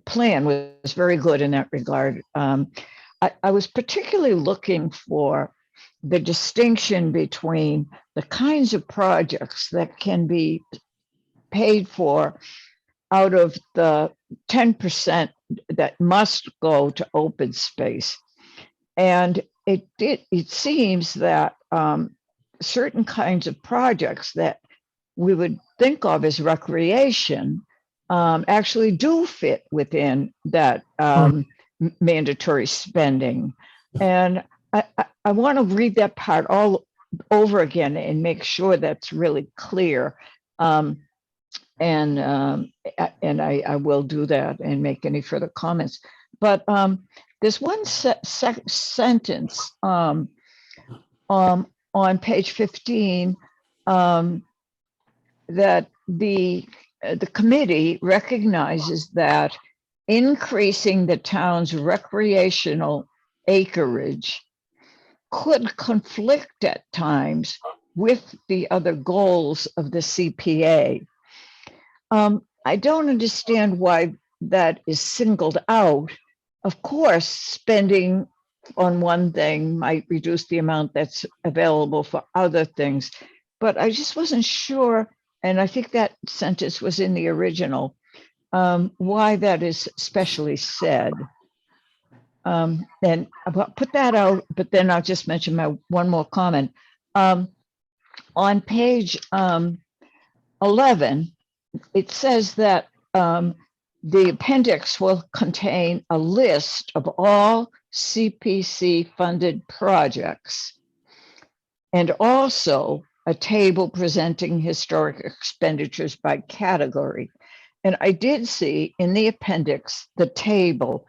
plan was very good in that regard. I was particularly looking for the distinction between the kinds of projects that can be paid for out of the 10% that must go to open space. And it seems that certain kinds of projects that we would think of as recreation actually do fit within that mandatory spending. And I want to read that part all over again and make sure that's really clear. And I will do that and make any further comments. But there's one sentence on page 15 that the committee recognizes that increasing the town's recreational acreage could conflict at times with the other goals of the CPA. I don't understand why that is singled out. Of course, spending on one thing might reduce the amount that's available for other things, but I just wasn't sure, and I think that sentence was in the original, why that is specially said. And I'll put that out, but then I'll just mention my one more comment. On page 11, it says that the appendix will contain a list of all CPC funded projects and also a table presenting historic expenditures by category. And I did see in the appendix the table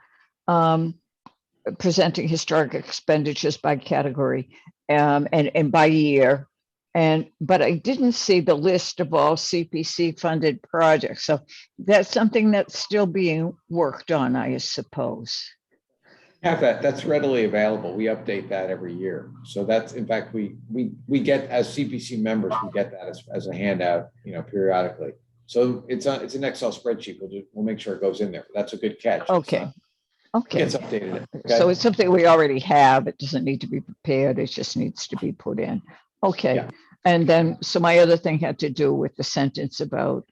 presenting historic expenditures by category and by year. But I didn't see the list of all CPC funded projects. So that's something that's still being worked on, I suppose. Have that's readily available. We update that every year. So that's, in fact, we get, as CPC members, we get that as a handout, periodically. So it's an Excel spreadsheet. We'll make sure it goes in there. That's a good catch. Okay. Okay. Gets updated. Okay? So it's something we already have. It doesn't need to be prepared. It just needs to be put in. Okay. Yeah. And then, so my other thing had to do with the sentence about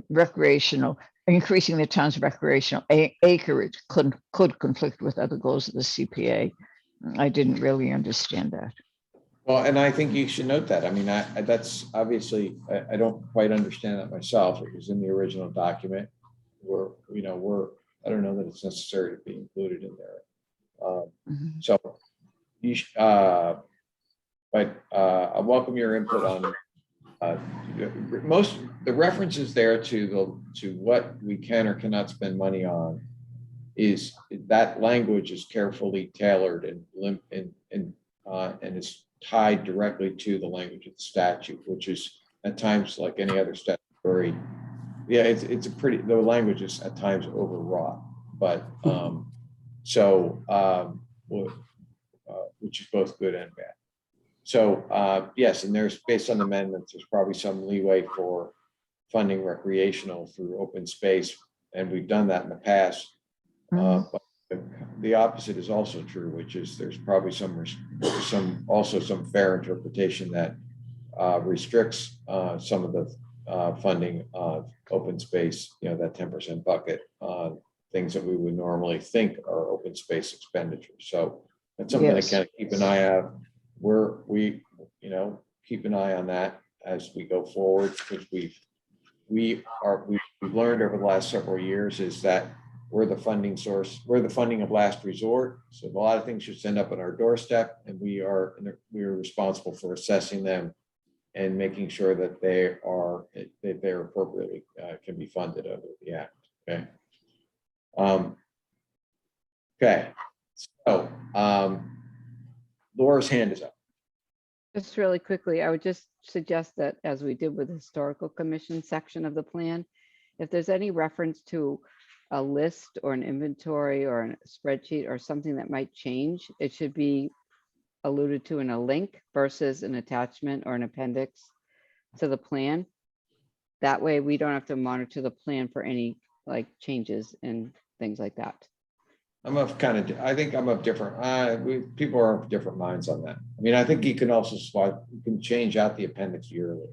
recreational, increasing the town's recreational acreage could conflict with other goals of the CPA. I didn't really understand that. Well, and I think you should note that. I mean, that's obviously, I don't quite understand that myself. It was in the original document. I don't know that it's necessary to be included in there. Mhm. So you, but I welcome your input on the references there to what we can or cannot spend money on is that language is carefully tailored and is tied directly to the language of the statute, which is at times like any other statutory. Yeah, it's a pretty, the language is at times overwrought, but which is both good and bad. So yes, and there's, based on the amendments, there's probably some leeway for funding recreational through open space, and we've done that in the past. But the opposite is also true, which is there's probably some fair interpretation that restricts some of the funding of open space, that 10% bucket on things that we would normally think are open space expenditures. So that's something to kind of keep an eye out. We keep an eye on that as we go forward, because we've learned over the last several years is that we're the funding source, we're the funding of last resort. So a lot of things should end up on our doorstep, and we are responsible for assessing them and making sure that they're appropriately can be funded under the act. Okay. Okay. So Laura's hand is up. Just really quickly, I would just suggest that, as we did with the historical commission section of the plan, if there's any reference to a list or an inventory or a spreadsheet or something that might change, it should be alluded to in a link versus an attachment or an appendix to the plan. That way we don't have to monitor the plan for any changes and things like that. I think I'm of different, people are of different minds on that. I mean, I think you can also you can change out the appendix yearly.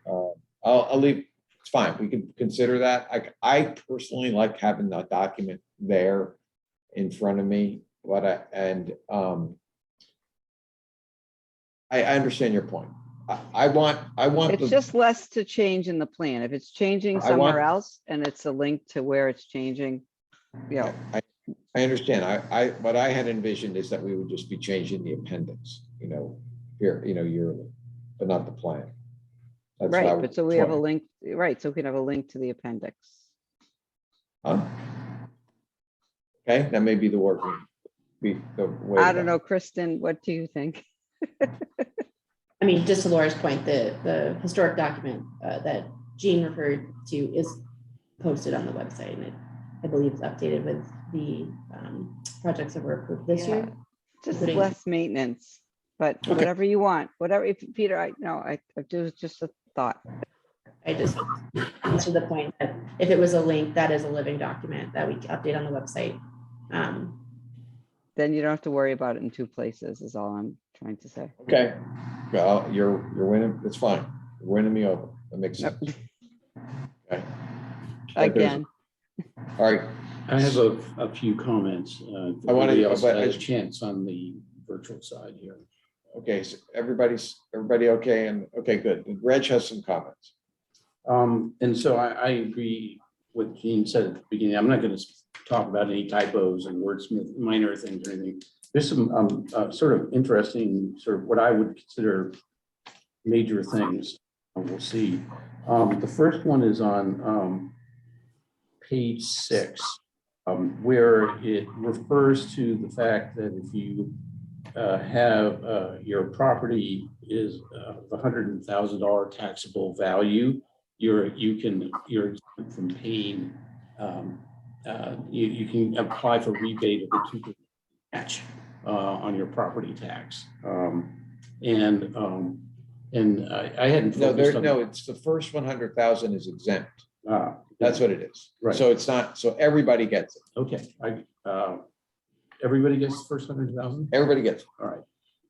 I'll leave, it's fine. We can consider that. I personally like having the document there in front of me. I understand your point. I want It's just less to change in the plan. If it's changing somewhere else and it's a link to where it's changing, I understand. What I had envisioned is that we would just be changing the appendix, yearly, but not the plan. That's right. But so we have a link, right? So we can have a link to the appendix. Huh? Okay, that may be the work. I don't know, Kristen, what do you think? I mean, just to Laura's point, the historic document that Jean referred to is posted on the website, and I believe it's updated with the projects that were approved this year. Just less maintenance, but whatever you want, whatever. If Peter, I do just a thought. I just to the point that if it was a link, that is a living document that we update on the website. Then you don't have to worry about it in two places, is all I'm trying to say. Okay, well, you're winning. It's fine. You're winning me over. That makes sense. Okay. Again. All right. I have a few comments. I want to also have a chance on the virtual side here. Okay, so everybody okay? And okay, good. Reg has some comments. And so I agree with Jean said at the beginning. I'm not going to talk about any typos and wordsmith minor things or anything. There's some sort of interesting, sort of what I would consider major things. We'll see. The first one is on page 6, where it refers to the fact that if you have your property is $100,000 taxable value, you're exempt from paying. You can apply for rebate of the 2% match on your property tax. And I hadn't focused on. No, it's the first 100,000 is exempt. That's what it is. Right. So it's not, so everybody gets it. Okay. everybody gets the first 100,000? Everybody gets it. All right.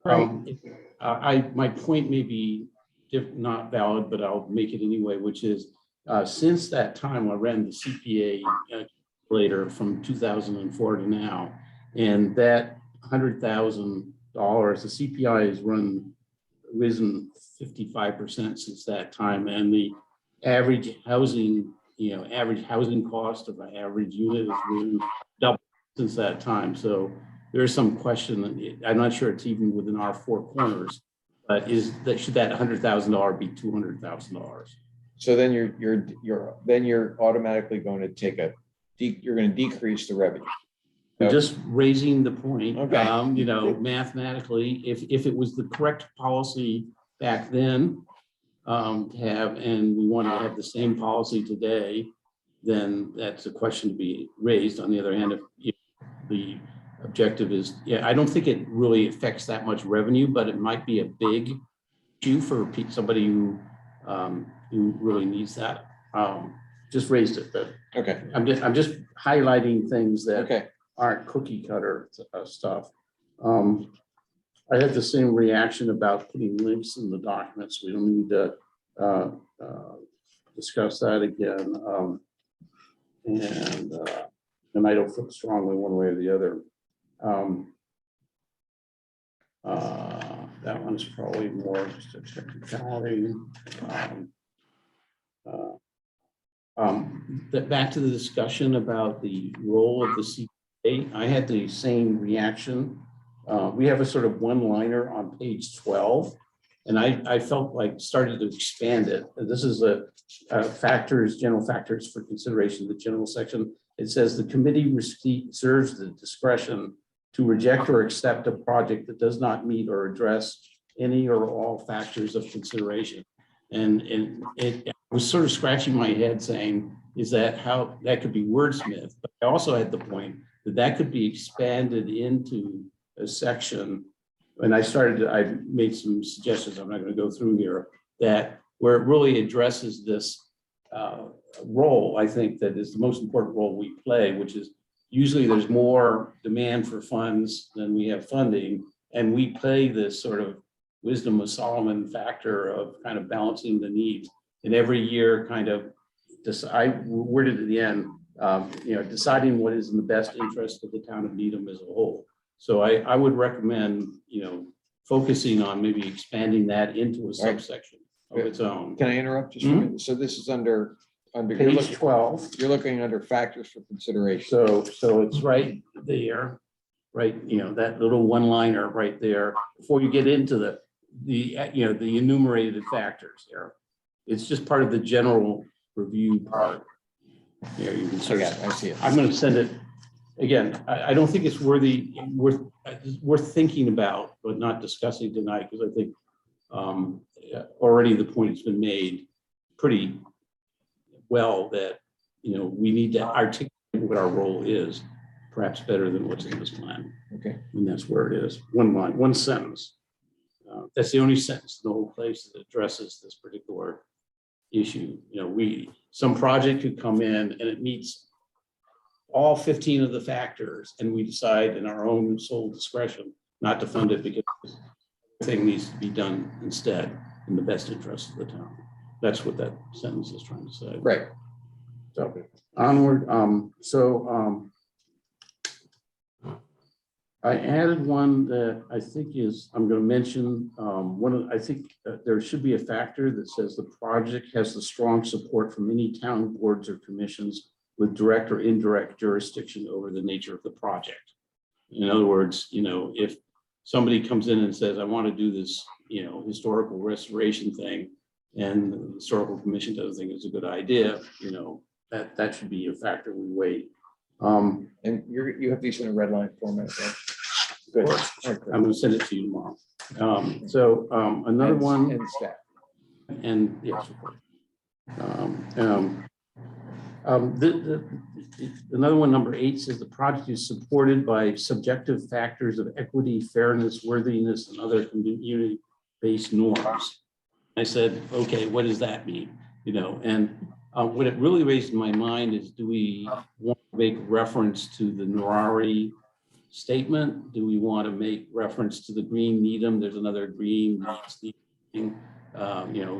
Right. My point may be not valid, but I'll make it anyway, which is, since that time, I ran the CPA later from 2004 to now, and that $100,000, the CPI has risen 55% since that time, and the average housing, average housing cost of an average unit has risen double since that time. So there's some question. I'm not sure it's even within our four corners, but should that $100,000 be $200,000? So then you're automatically going to take you're going to decrease the revenue. I'm just raising the point. Okay. Mathematically, if it was the correct policy back then to have, and we want to have the same policy today, then that's a question to be raised. On the other hand, if the objective is, I don't think it really affects that much revenue, but it might be a big issue for somebody who really needs that. Just raised it, but Okay. I'm just highlighting things that Okay. aren't cookie cutter stuff. I had the same reaction about putting links in the documents. We don't need to discuss that again. And I don't feel strongly one way or the other. That one's probably more just a technicality. Back to the discussion about the role of the CPA, I had the same reaction. We have a sort of one-liner on page 12, and I felt like started to expand it. This is general factors for consideration, the general section. It says the committee reserves the discretion to reject or accept a project that does not meet or address any or all factors of consideration. And I was sort of scratching my head saying, is that how that could be wordsmith? But I also had the point that could be expanded into a section. And I made some suggestions, I'm not going to go through here, that where it really addresses this role, I think that is the most important role we play, which is usually there's more demand for funds than we have funding. And we play this sort of wisdom of Solomon factor of kind of balancing the needs. And every year kind of I worded at the end, deciding what is in the best interest of the town of Needham as a whole. So I would recommend, focusing on maybe expanding that into a subsection of its own. Can I interrupt just a minute? So this is under Page 12. You're looking under factors for consideration. So it's right there, right? That little one-liner right there before you get into the enumerated factors there. It's just part of the general review part. You can sort of, I see it. I'm going to send it again. I don't think it's worth thinking about, but not discussing tonight, because I think already the point has been made pretty well that we need to articulate what our role is, perhaps better than what's in this plan. Okay. And that's where it is. One line, one sentence. That's the only sentence in the whole place that addresses this particular issue. Some project could come in and it meets all 15 of the factors, and we decide in our own sole discretion not to fund it because the thing needs to be done instead in the best interest of the town. That's what that sentence is trying to say. Right. So onward. I added one that I think I'm going to mention. I think there should be a factor that says the project has the strong support from any town boards or commissions with direct or indirect jurisdiction over the nature of the project. In other words, if somebody comes in and says, I want to do this, historical restoration thing, and the historical commission doesn't think it's a good idea, that should be a factor we weigh. And you have these in a red line format, right? Good. I'm going to send it to you tomorrow. Another one, And staff. and yes, of course. Another one, number 8, says the project is supported by subjective factors of equity, fairness, worthiness, and other community-based norms. I said, okay, what does that mean? What it really raised in my mind is, do we want to make reference to the Nerari statement? Do we want to make reference to the green Needham? There's another green,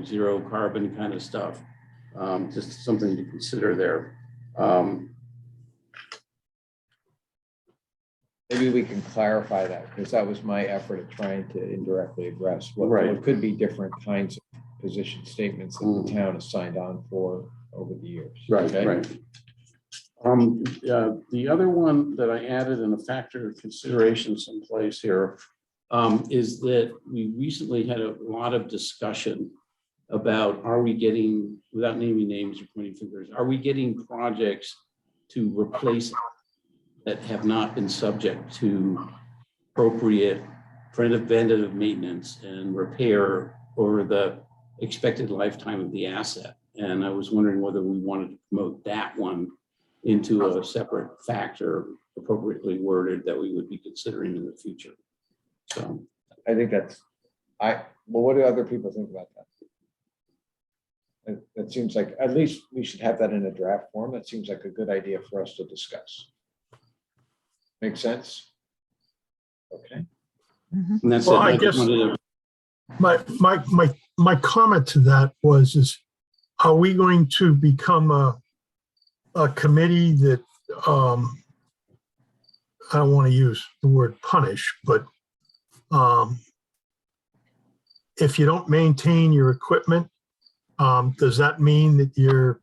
zero carbon kind of stuff. Just something to consider there. Maybe we can clarify that, because that was my effort at trying to indirectly address what Right. could be different kinds of position statements that the town has signed on for over the years. Okay? Right. The other one that I added in a factor of consideration someplace here is that we recently had a lot of discussion about, are we getting, without naming names or pointing fingers, are we getting projects to replace that have not been subject to appropriate preventative maintenance and repair over the expected lifetime of the asset? And I was wondering whether we wanted to promote that one into a separate factor, appropriately worded, that we would be considering in the future. So I think that's, well, what do other people think about that? That seems like, at least we should have that in a draft form. That seems like a good idea for us to discuss. Make sense? Okay. Mhm. and that's Well, it. I guess- wanted to- My comment to that is, are we going to become a committee that, I don't want to use the word punish, but if you don't maintain your equipment, does that mean that you're,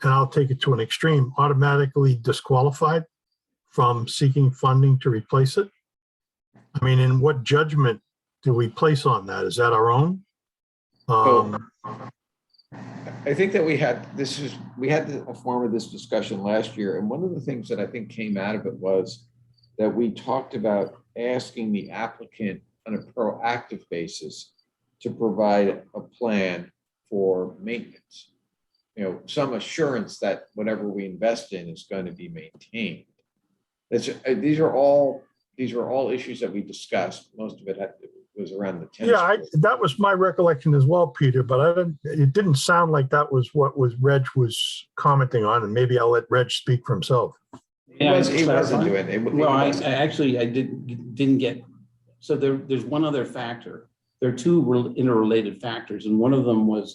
and I'll take it to an extreme, automatically disqualified from seeking funding to replace it? I mean, and what judgment do we place on that? Is that our own? I think that we had a form of this discussion last year, and one of the things that I think came out of it was that we talked about asking the applicant on a proactive basis to provide a plan for maintenance. Some assurance that whatever we invest in is going to be maintained. These are all issues that we discussed. Most of it was around the tennis. Yeah, court. that was my recollection as well, Peter, but it didn't sound like that was what Reg was commenting on, and maybe I'll let Reg speak for himself. He wasn't doing it. Well, I didn't get, so there's one other factor. There are two interrelated factors, and one of them was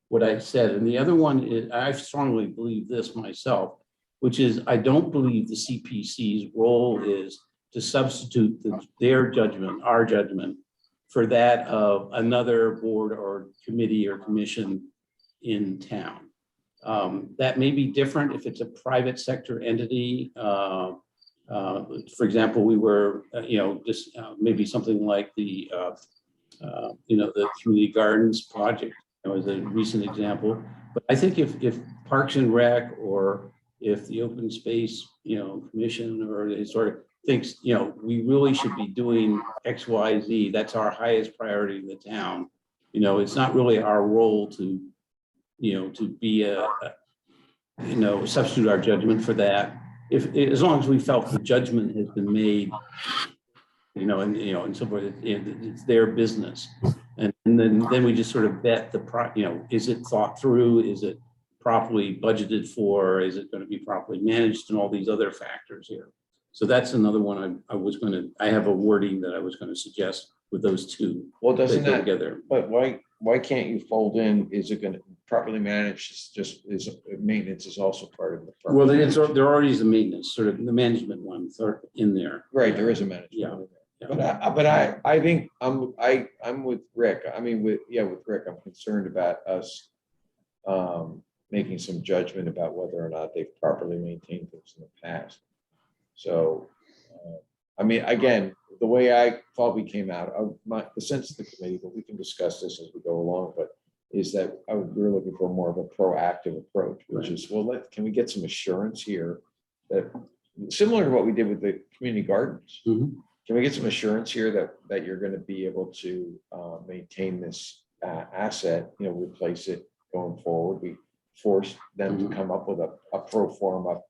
what I said, and the other one is, I strongly believe this myself, which is, I don't believe the CPC's role is to substitute their judgment, our judgment, for that of another board or committee or commission in town. That may be different if it's a private sector entity. For example, we were, maybe something like the community gardens project as a recent example. But I think if Parks and Rec, or if the Open Space, Commission, or the historic thinks, we really should be doing X, Y, Z, that's our highest priority in the town. It's not really our role to be substitute our judgment for that. As long as we felt the judgment has been made, and so forth, it's their business. And then we just sort of bet is it thought through? Is it properly budgeted for? Is it going to be properly managed, and all these other factors here? So that's another one I have a wording that I was going to suggest with those two. Well, doesn't go that, together? but why can't you fold in, is it going to properly manage, is maintenance is also part of the. Well, there already is a maintenance, sort of the management one in there. Right, there is a management. Yeah. But I think I'm with Rick. I mean, with Rick, I'm concerned about us making some judgment about whether or not they've properly maintained things in the past. So, I mean, again, the way I thought we came out of the sense of the committee, but we can discuss this as we go along, but is that we're looking for more of a proactive approach, which is, well, can we get some assurance here that, similar to what we did with the community gardens, can we get some assurance here that you're going to be able to maintain this asset, replace it going forward? We forced them to come up with a pro forma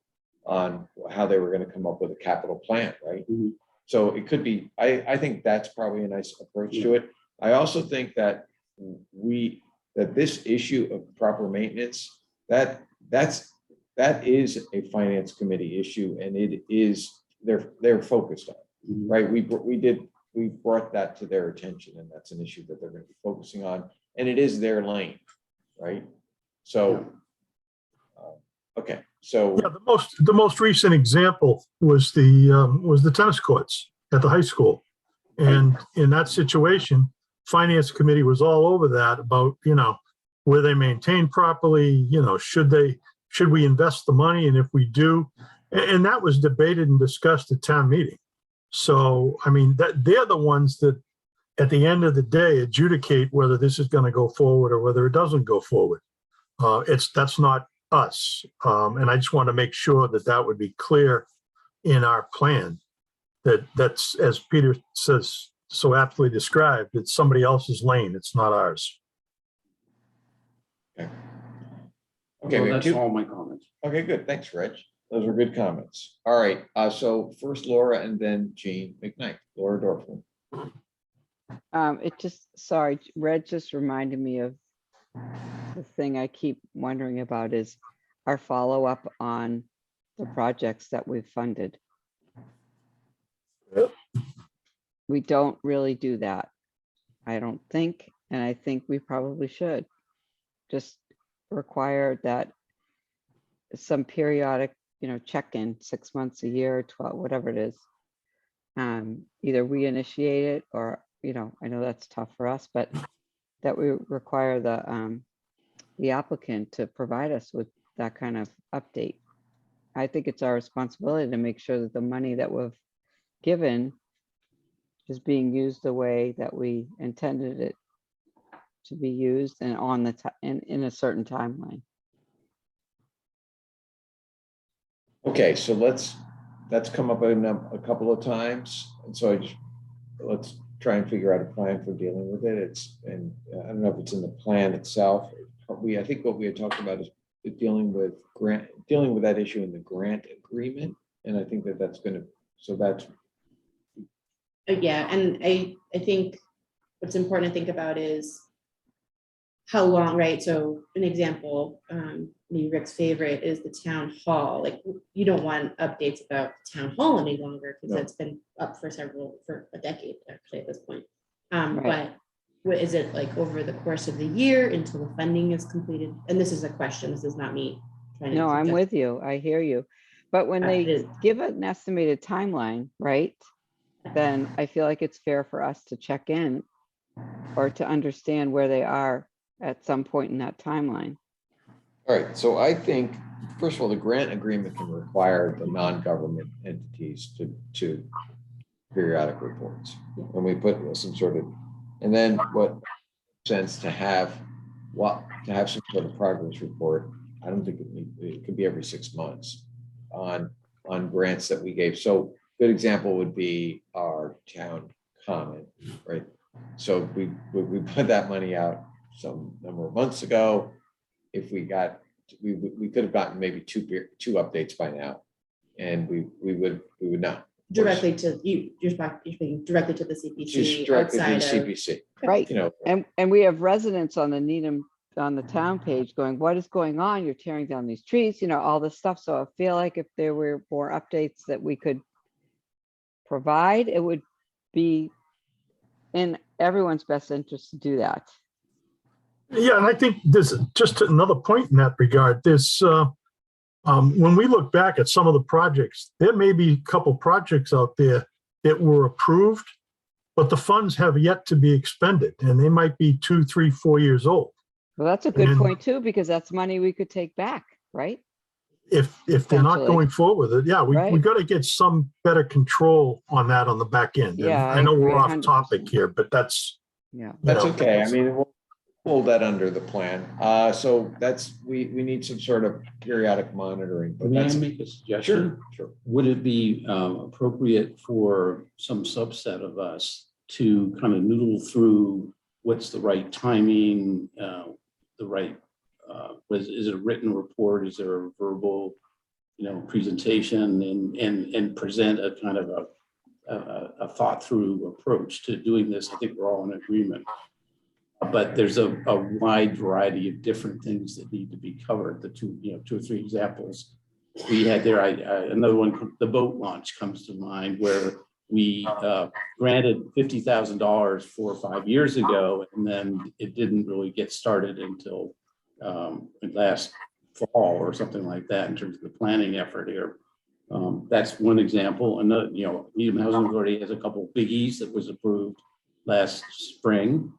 on how they were going to come up with a capital plan, right? So it could be, I think that's probably a nice approach to it. I also think that this issue of proper maintenance, that is a finance committee issue, and it is, they're focused on it. right? We brought that to their attention, and that's an issue that they're going to be focusing on, and it is their lane, right? So, okay, so. Yeah, the most recent example was the tennis courts at the high school. And in that situation, finance committee was all over that about, were they maintained properly? Should we invest the money? And if we do, and that was debated and discussed at town meeting. So, I mean, that they're the ones that at the end of the day adjudicate whether this is going to go forward or whether it doesn't go forward. That's not us. And I just want to make sure that would be clear in our plan. That's, as Peter says, so aptly described, it's somebody else's lane. It's not ours. Okay, Well, we have that's two. all my comments. Okay, good. Thanks, Reg. Those were good comments. All right. So first Laura and then Jean McKnight. Laura Dorfman. Sorry, Red just reminded me of the thing I keep wondering about is our follow-up on the projects that we've funded. Yep. We don't really do that, I don't think, and I think we probably should. Just require that some periodic, check-in, 6 months, a year, 12, whatever it is. Either we initiate it or, I know that's tough for us, but that we require the applicant to provide us with that kind of update. I think it's our responsibility to make sure that the money that we've given is being used the way that we intended it to be used and on the in a certain timeline. Okay, so that's come up a couple of times, and so let's try and figure out a plan for dealing with it. I don't know if it's in the plan itself. I think what we had talked about is dealing with that issue in the grant agreement, and I think that's going to. So that's. Yeah, and I think what's important to think about is how long, right? So an example, maybe Rick's favorite is the town hall. Like, you don't want updates about the town hall any longer because it's been up for a decade actually at this point. Right. But what is it like over the course of the year until the funding is completed? And this is a question. This is not me trying to. No, I'm suggest- with you. I hear you. But when they is- give an estimated timeline, right? Then I feel like it's fair for us to check in or to understand where they are at some point in that timeline. All right, so I think, first of all, the grant agreement can require the non-government entities to periodic reports. When we put some sort of, and then what sense to have some sort of progress report. I don't think it could be every 6 months on grants that we gave. So good example would be our town common, right? So we put that money out some number of months ago. If we could have gotten maybe two updates by now, and we would know. Directly to you, you're speaking directly to the CPC. Just directly to the outside of- CPC. Right. You know, And we have residents on the Needham, on the town page going, what is going on? You're tearing down these trees, all this stuff. So I feel like if there were more updates that we could provide, it would be in everyone's best interest to do that. Yeah, and I think there's just another point in that regard. There's when we look back at some of the projects, there may be a couple projects out there that were approved, but the funds have yet to be expended, and they might be 2, 3, 4 years old. Well, that's a good And- point too, because that's money we could take back, right? If they're not Potentially. going forward with it, yeah, we Right. got to get some better control on that on the back end. And Yeah, I I know we're agree off 100%. topic here, but that's, Yeah. that's know, okay. I mean, we'll hold that under the plan. So we need some sort of periodic monitoring, but May I that's. make a suggestion? Sure. Would it be appropriate for some subset of us to kind of noodle through what's the right timing, the right, is it a written report? Is there a verbal, presentation and present a kind of a thought through approach to doing this? I think we're all in agreement. But there's a wide variety of different things that need to be covered. The two or three examples we had there, another one, the boat launch comes to mind, where we granted $50,000 4 or 5 years ago, and then it didn't really get started until last fall or something like that in terms of the planning effort here. That's one example. Another, Needham Housing Authority has a couple of biggies that was approved last spring.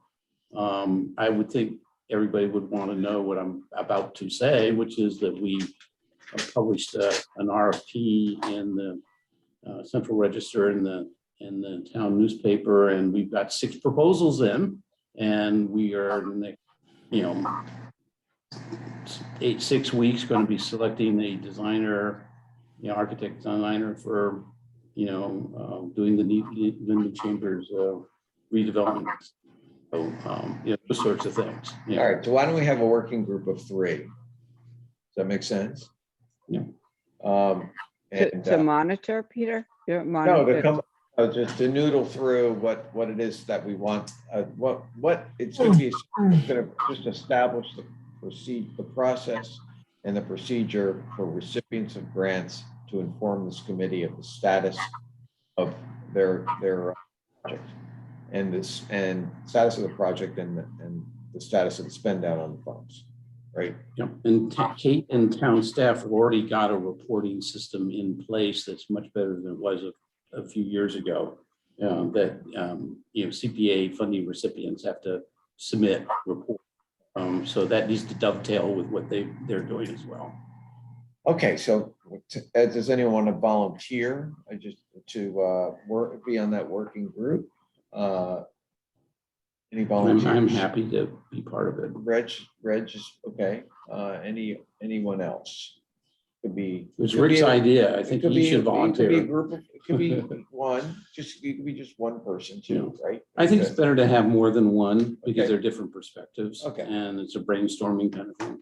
I would think everybody would want to know what I'm about to say, which is that we published an RFP in the Central Register in the town newspaper, and we've got 6 proposals in, and we are, 6 weeks going to be selecting a designer, architect designer for, doing the new chambers redevelopment. So, those sorts of things. All right, so why don't we have a working group of 3? Does that make sense? Yeah. To monitor, Peter? No, Monitor. to come, just to noodle through what it is that we want, what it's going to be, it's going to just establish the process and the procedure for recipients of grants to inform this committee of the status of their project and status of the project and the status of the spend down on the funds, right? Yep. And Kate and town staff have already got a reporting system in place that's much better than it was a few years ago. That CPA funding recipients have to submit reports. So that needs to dovetail with what they're doing as well. Okay, so does anyone want to volunteer to be on that working group? Any volunteers? I'm happy to be part of it. Reg is okay. Anyone else? Could be. It was Rick's idea. I think he should volunteer. It could be a group of, it could be one, it could be just one person too, right? I think it's better to have more than one because Okay. they're different perspectives. Okay. And it's a brainstorming kind of thing.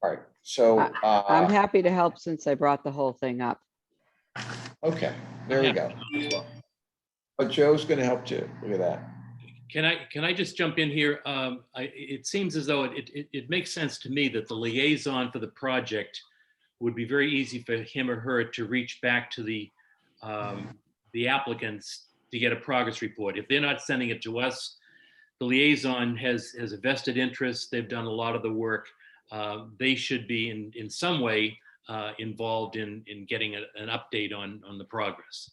All right, so, I'm happy to help since I brought the whole thing up. okay, there we go. But Joe's gonna help too. Look at that. Can I just jump in here? It seems as though it makes sense to me that the liaison for the project would be very easy for him or her to reach back to the applicants to get a progress report. If they're not sending it to us, the liaison has a vested interest. They've done a lot of the work. They should be in some way involved in getting an update on the progress.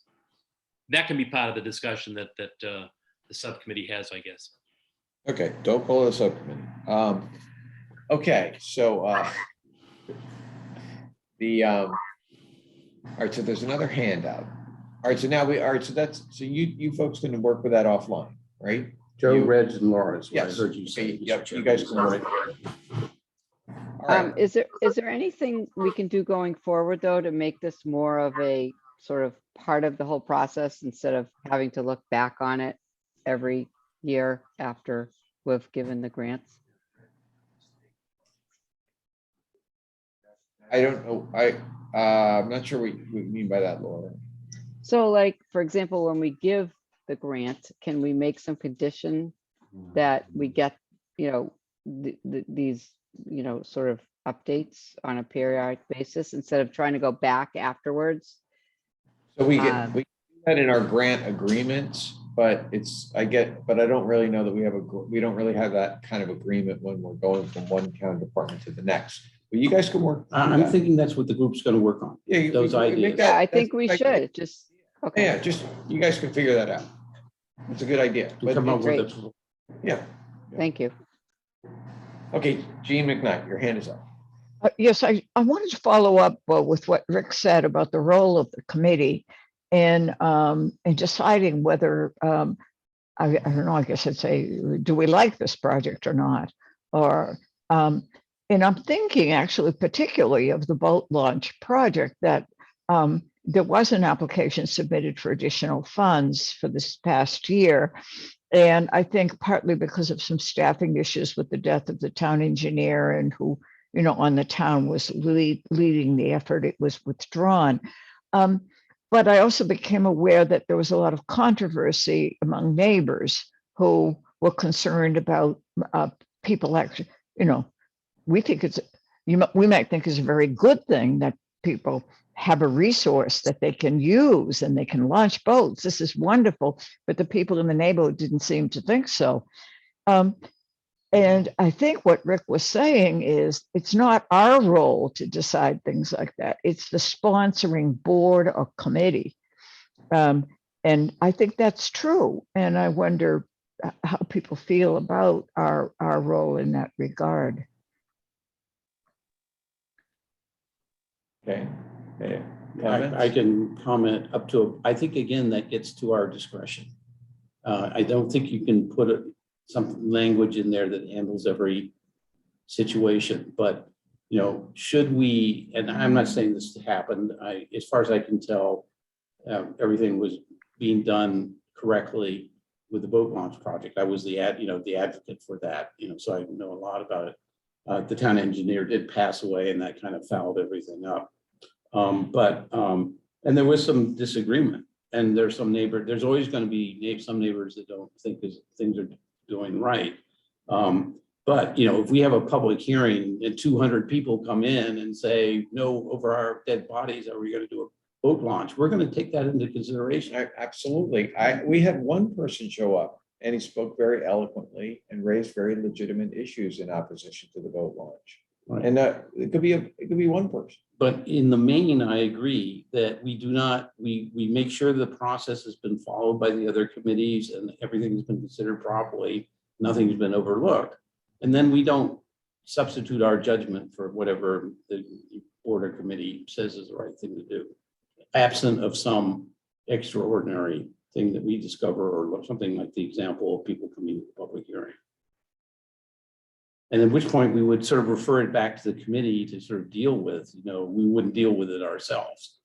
That can be part of the discussion that the subcommittee has, I guess. Okay, don't call it a subcommittee. Okay, so all right, so there's another handout. All right, so now so you folks can work with that offline, right? Joe, You- Reg, and Laura is what I Yes. heard you say. Okay, yep, you guys can work. All right, Is there anything we can do going forward, though, to make this more of a sort of part of the whole process instead of having to look back on it every year after we've given the grants? I don't know, I'm not sure what you mean by that, Laura. So like, for example, when we give the grant, can we make some condition that we get, these, sort of updates on a periodic basis instead of trying to go back afterwards? So we do that in our grant agreements, but I don't really know that we don't really have that kind of agreement when we're going from one town department to the next. But you guys can work. through I'm that. thinking that's what the group's going to work on. Yeah, those we ideas. make Yeah, I that- think we that's- should just, okay. Yeah, just, you guys can figure that out. It's a good idea. And But come up it's- with a- yeah. Thank you. Okay, Jean McKnight, your hand is up. Yes, I wanted to follow up with what Rick said about the role of the committee in deciding whether, I don't know, I guess I'd say, do we like this project or not? Or, and I'm thinking actually particularly of the boat launch project that there was an application submitted for additional funds for this past year. And I think partly because of some staffing issues with the death of the town engineer and who, on the town was leading the effort, it was withdrawn. But I also became aware that there was a lot of controversy among neighbors who were concerned about people actually, we think we might think it's a very good thing that people have a resource that they can use and they can launch boats. This is wonderful, but the people in the neighborhood didn't seem to think so. And I think what Rick was saying is it's not our role to decide things like that. It's the sponsoring board or committee. And I think that's true. And I wonder how people feel about our role in that regard. Okay. Okay. I can comment up to, I think, again, that gets to our discretion. I don't think you can put some language in there that handles every situation, but, you know, should we, and I'm not saying this happened, as far as I can tell, everything was being done correctly with the boat launch project. I was the advocate for that, so I know a lot about it. The town engineer did pass away, and that kind of fouled everything up. And there was some disagreement, and there's always going to be some neighbors that don't think things are doing right. But if we have a public hearing and 200 people come in and say, no, over our dead bodies, are we going to do a boat launch? We're going to take that into consideration. Absolutely. We had one person show up, and he spoke very eloquently and raised very legitimate issues in opposition to the boat launch. Right. And it could be one person. But in the main, I agree that we make sure the process has been followed by the other committees and everything's been considered properly. Nothing's been overlooked. And then we don't substitute our judgment for whatever the board or committee says is the right thing to do, absent of some extraordinary thing that we discover, or something like the example of people coming to the public hearing. And at which point we would sort of refer it back to the committee to sort of deal with, we wouldn't deal with it ourselves.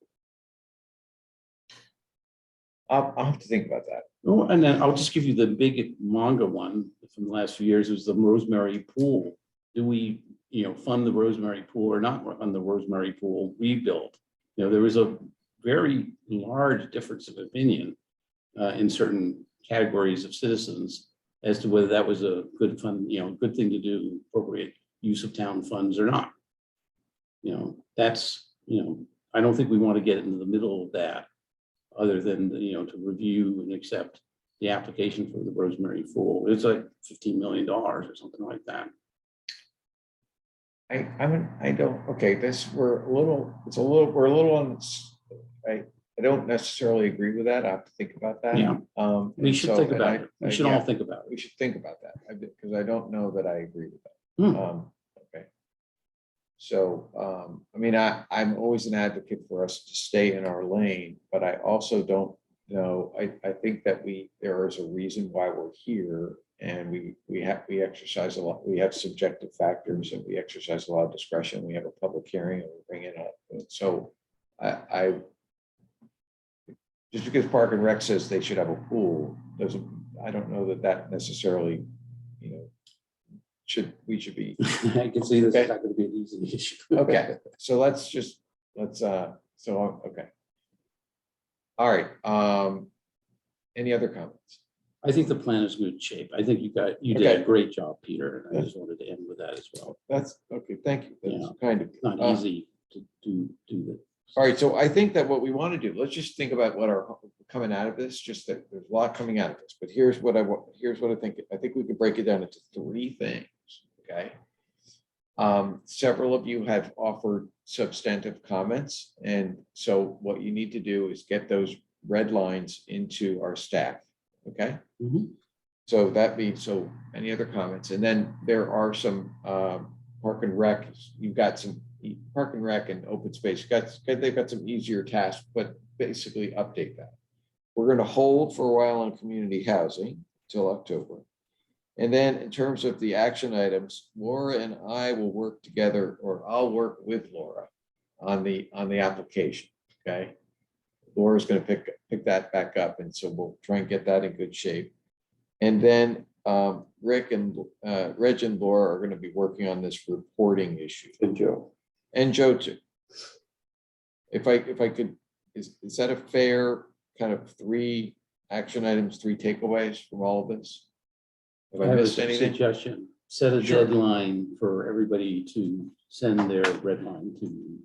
I'll have to think about that. Oh, and then I'll just give you the big manga one from the last few years. It was the Rosemary Pool. Do we, fund the Rosemary Pool or not fund the Rosemary Pool rebuild? There was a very large difference of opinion in certain categories of citizens as to whether that was a good good thing to do, appropriate use of town funds or not. That's, I don't think we want to get into the middle of that, other than, to review and accept the application for the Rosemary Pool. It's like $15 million or something like that. We're a little on, I don't necessarily agree with that. I have to think about that. Yeah. We should think about it. We should all think about it. We should think about that, because I don't know that I agree with that. Okay. So, I'm always an advocate for us to stay in our lane, but I also don't know. I think that there is a reason why we're here, and we exercise a lot. We have subjective factors, and we exercise a lot of discretion. We have a public hearing, and we bring it up. So, just because Park and Rec says they should have a pool, I don't know that necessarily, we should be. I can see this is not going to be an easy issue. Okay, so okay. All right. Any other comments? I think the plan is in good shape. I think you did a great job, Peter. And I just wanted to end with that as well. That's okay. Thank you. That's kind of It's not easy to do that. All right, so I think that what we want to do, let's just think about what are coming out of this, just that there's a lot coming out of this, but here's what I think. I think we could break it down into three things, okay? Several of you have offered substantive comments, and so what you need to do is get those red lines into our staff, okay? Mm-hmm. So any other comments? And then there are some Park and Rec, you've got some Park and Rec and open space, they've got some easier tasks, but basically update that. We're going to hold for a while on community housing till October. And then in terms of the action items, Laura and I will work together, or I'll work with Laura on the application. Okay. Laura's going to pick that back up. And so we'll try and get that in good shape. And then Rick and Reg and Laura are going to be working on this reporting issue. And Joe too. If I could, is that a fair kind of 3 action items, 3 takeaways from all of this? Have I missed anything? Suggestion: set a deadline for everybody to send their red line to you.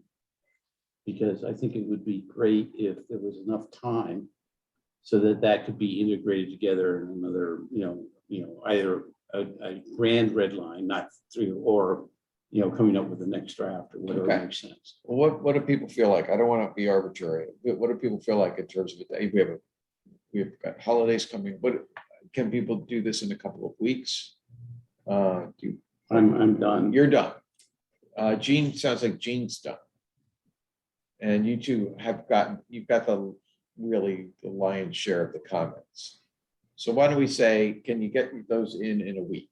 because I think it would be great if there was enough time so that that could be integrated together in another, either a grand red line, not three, or, coming up with the next draft or whatever Okay. makes sense. Well, what do people feel like? I don't want to be arbitrary. What do people feel like in terms of a day? We've got holidays coming. What can people do this in a couple of weeks? I'm done. You're done. Gene, sounds like Gene's done. And you two you've got the lion's share of the comments. So why don't we say, can you get those in a week?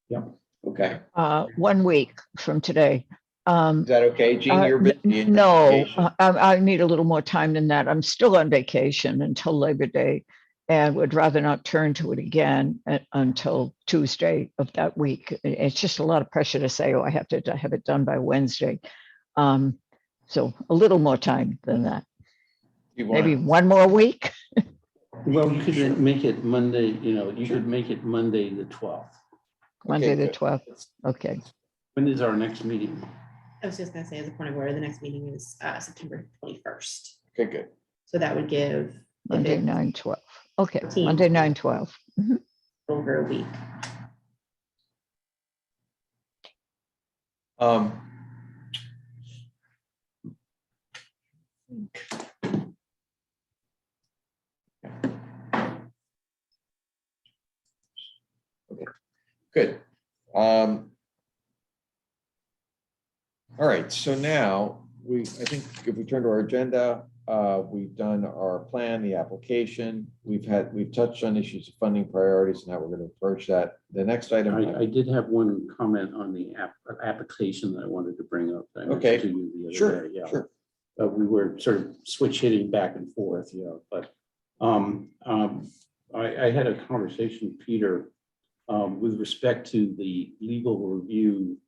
Yeah. Okay. 1 week from today. Is that okay, Gene? You're busy. in your No, vacation. I need a little more time than that. I'm still on vacation until Labor Day and would rather not turn to it again until Tuesday of that week. It's just a lot of pressure to say, oh, I have to have it done by Wednesday. So a little more time than that. You want- Maybe 1 more week. Well, you could make it Monday, you could make it Monday, the 12th. Monday the good. 12th. Okay. When is our next meeting? I was just gonna say, as a point of order, the next meeting is September 21st. Okay, good. So that would give if Monday, it's 9/12. Okay, 14. Monday, 9/12. over a week. Okay, good. All right, so now I think if we turn to our agenda, we've done our plan, the application. We've touched on issues of funding priorities and how we're going to approach that. The next item. I did have one comment on the application that I wanted to bring up. That I Okay. mentioned to you the other Sure, day, yeah. sure. We were sort of switch hitting back and forth, but I had a conversation with Peter with respect to the legal review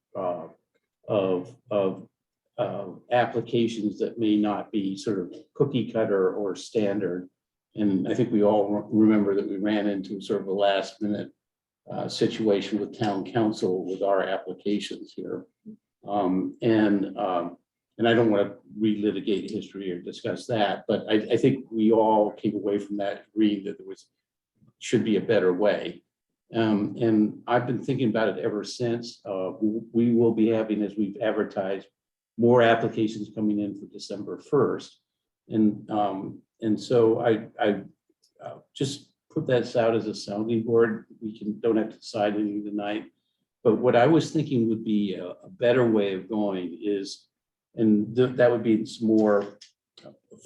of applications that may not be sort of cookie cutter or standard. And I think we all remember that we ran into sort of a last minute situation with town council with our applications here. And I don't want to relitigate history or discuss that, but I think we all came away from that agreeing that there should be a better way. And I've been thinking about it ever since. We will be having, as we've advertised, more applications coming in for December 1st. And so I just put that out as a sounding board. Don't have to decide anything tonight. But what I was thinking would be a better way of going is, and that would be some more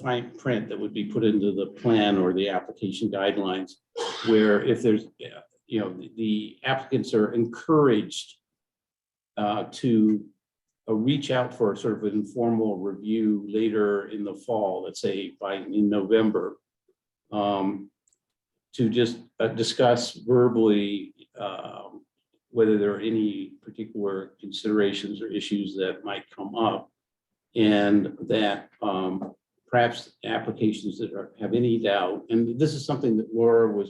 fine print that would be put into the plan or the application guidelines, where if there's, the applicants are encouraged to reach out for sort of an informal review later in the fall, let's say in November, to just discuss verbally whether there are any particular considerations or issues that might come up, and that perhaps applications that have any doubt, and this is something that Laura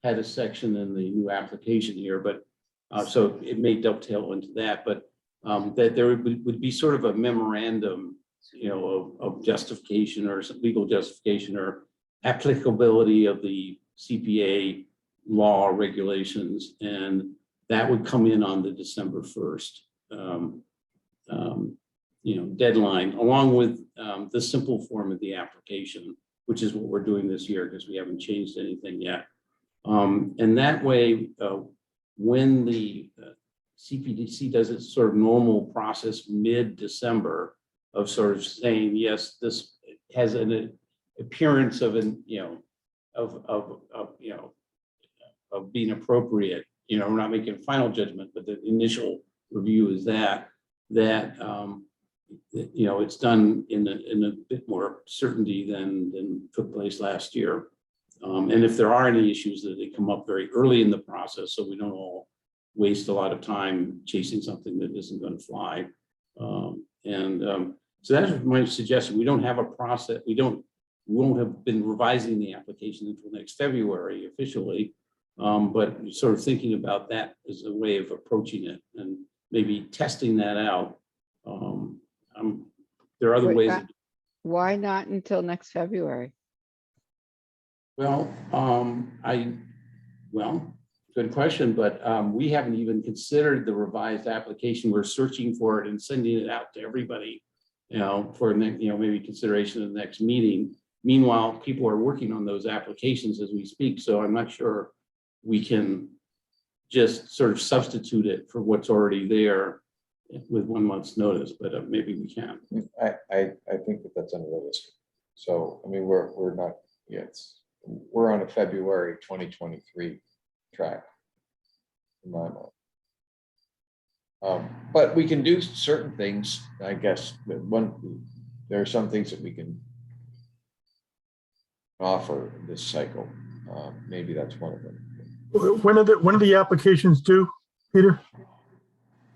had a section in the new application here, but so it may dovetail into that, but that there would be sort of a memorandum, of justification or some legal justification or applicability of the CPA law regulations, and that would come in on the December 1st deadline, along with the simple form of the application, which is what we're doing this year because we haven't changed anything yet. And that way, when the CPDC does its sort of normal process mid-December of sort of saying, yes, this has an appearance of of being appropriate, we're not making a final judgment, but the initial review is that it's done in a bit more certainty than took place last year. And if there are any issues, that they come up very early in the process, so we don't all waste a lot of time chasing something that isn't going to fly. So that's my suggestion. We don't have a process. We won't have been revising the application until next February officially, but sort of thinking about that as a way of approaching it and maybe testing that out. There are other Wait, ways. Why not until next February? Well, good question, but we haven't even considered the revised application. We're searching for it and sending it out to everybody, for maybe consideration of the next meeting. Meanwhile, people are working on those applications as we speak, so I'm not sure we can just sort of substitute it for what's already there with 1 month's notice, but maybe we can. I think that that's unrealistic. So, I mean, we're not, we're on a February 2023 track. In my mind. But we can do certain things, I guess. There are some things that we can offer this cycle. Maybe that's one of them. When are the applications due, Peter?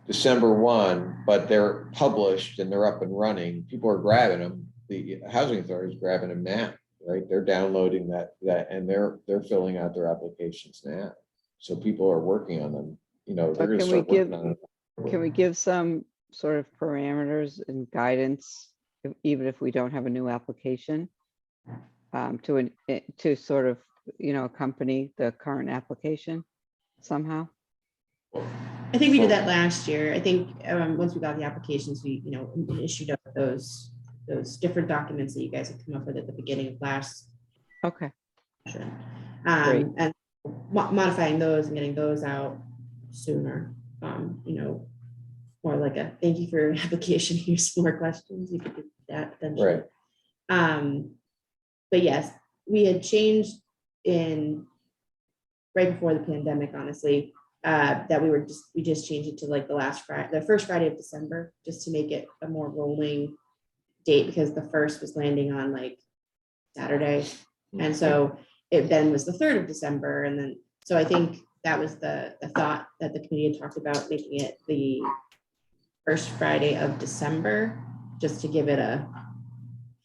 December 1, but they're published and they're up and running. People are grabbing them. The housing authority is grabbing them now, right? They're downloading that and they're filling out their applications now. So people are working on them. They're going to start working on it. Can we give some sort of parameters and guidance, even if we don't have a new application, to sort of, accompany the current application somehow? I think we did that last year. I think once we got the applications, we issued up those different documents that you guys had come up with at the beginning of last session. And modifying those and getting those out sooner. More like a thank you for your application. Here's some more questions. You could do that potentially. Right. But yes, we had changed right before the pandemic, honestly, that we just changed it to like the first Friday of December, just to make it a more rolling date, because the first was landing on like Saturday. And so it then was the 3rd of December. And then, so I think that was the thought that the committee had talked about, making it the first Friday of December, just to give it a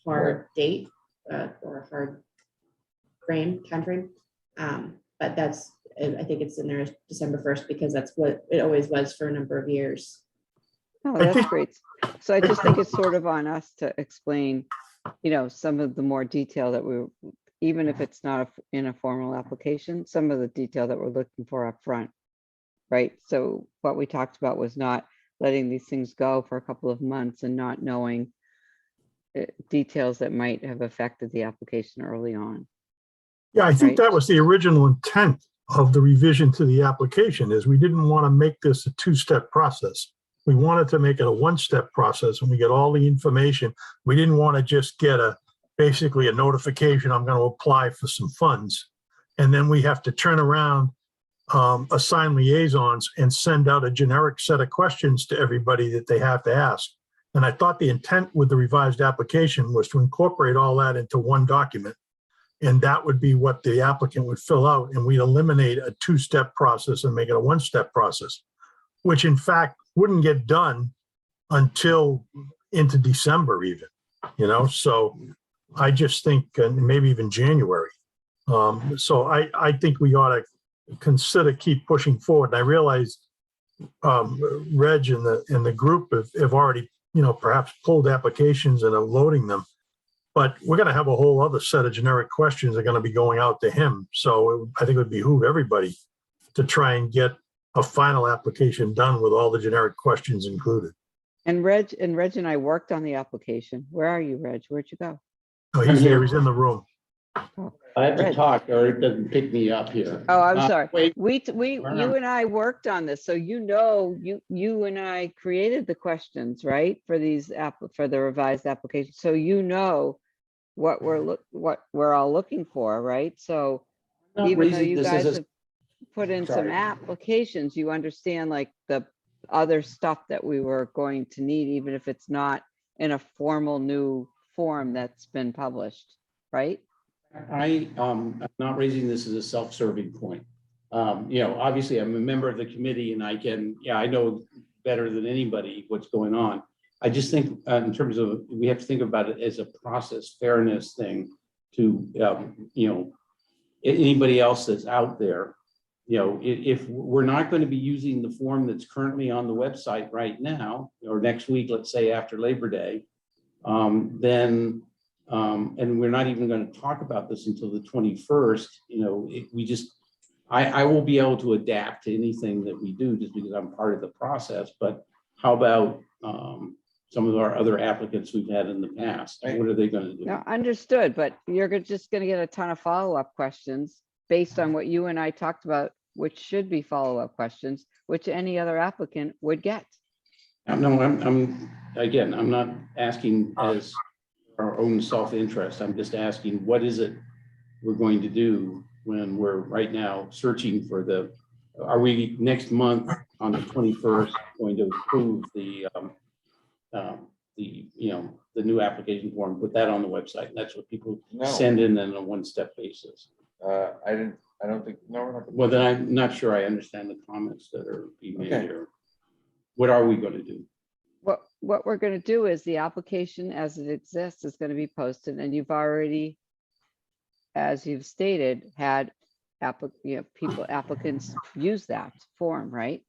hard date or a hard time frame. But I think it's in there as December 1st, because that's what it always was for a number of years. Oh, that's great. So I just think it's sort of on us to explain, some of the more detail that even if it's not in a formal application, some of the detail that we're looking for up front, right? So what we talked about was not letting these things go for a couple of months and not knowing details that might have affected the application early on. Yeah, I think that was the original intent of the revision to the application, is we didn't want to make this a 2-step process. We wanted to make it a 1-step process, and we get all the information. We didn't want to just get basically a notification, I'm going to apply for some funds. And then we have to turn around, assign liaisons and send out a generic set of questions to everybody that they have to ask. And I thought the intent with the revised application was to incorporate all that into one document. And that would be what the applicant would fill out. And we'd eliminate a 2-step process and make it a 1-step process, which in fact wouldn't get done until into December even, so I just think maybe even January. So I think we ought to keep pushing forward. And I realize Reg and the group have already, perhaps pulled applications and are loading them. But we're going to have a whole other set of generic questions that are going to be going out to him. So I think it would behoove everybody to try and get a final application done with all the generic questions included. And Reg and I worked on the application. Where are you, Reg? Where'd you go? Oh, he's here. He's in the room. I have to talk or it doesn't pick me up here. Oh, I'm sorry. Wait. You and I worked on this, so you and I created the questions, right, for the revised application. So what we're all looking for, right? So even though you guys have put in some applications, you understand like the other stuff that we were going to need, even if it's not in a formal new form that's been published, right? I'm not raising this as a self-serving point. Obviously I'm a member of the committee and I know better than anybody what's going on. I just think in terms of, we have to think about it as a process fairness thing to, anybody else that's out there, if we're not going to be using the form that's currently on the website right now, or next week, let's say after Labor Day, then And we're not even going to talk about this until the 21st, I will be able to adapt to anything that we do just because I'm part of the process. But how about some of our other applicants we've had in the past? What are they going to do? No, understood, but you're just gonna get a ton of follow-up questions based on what you and I talked about, which should be follow-up questions, which any other applicant would get. No, I'm not asking as our own self-interest. I'm just asking, what is it we're going to do when we're right now searching for are we next month on the 21st going to approve the new application form, put that on the website? And that's what people No. send in on a one-step basis. I don't think, no, we're not. Well, then I'm not sure I understand the comments that are being made Okay. here. What are we going to do? What we're gonna do is the application as it exists is gonna be posted, and you've already, as you've stated, had applicants use that form, right?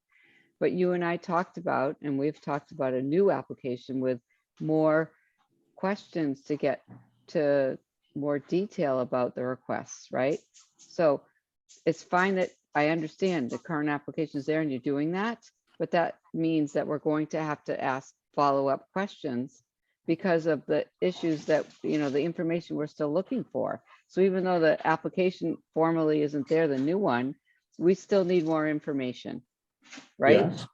But you and I talked about, and we've talked about a new application with more questions to get to more detail about the requests, right? So it's fine that I understand the current application is there and you're doing that, but that means that we're going to have to ask follow-up questions because of the issues that, the information we're still looking for. So even though the application formally isn't there, the new one, we still need more information, right? Yes.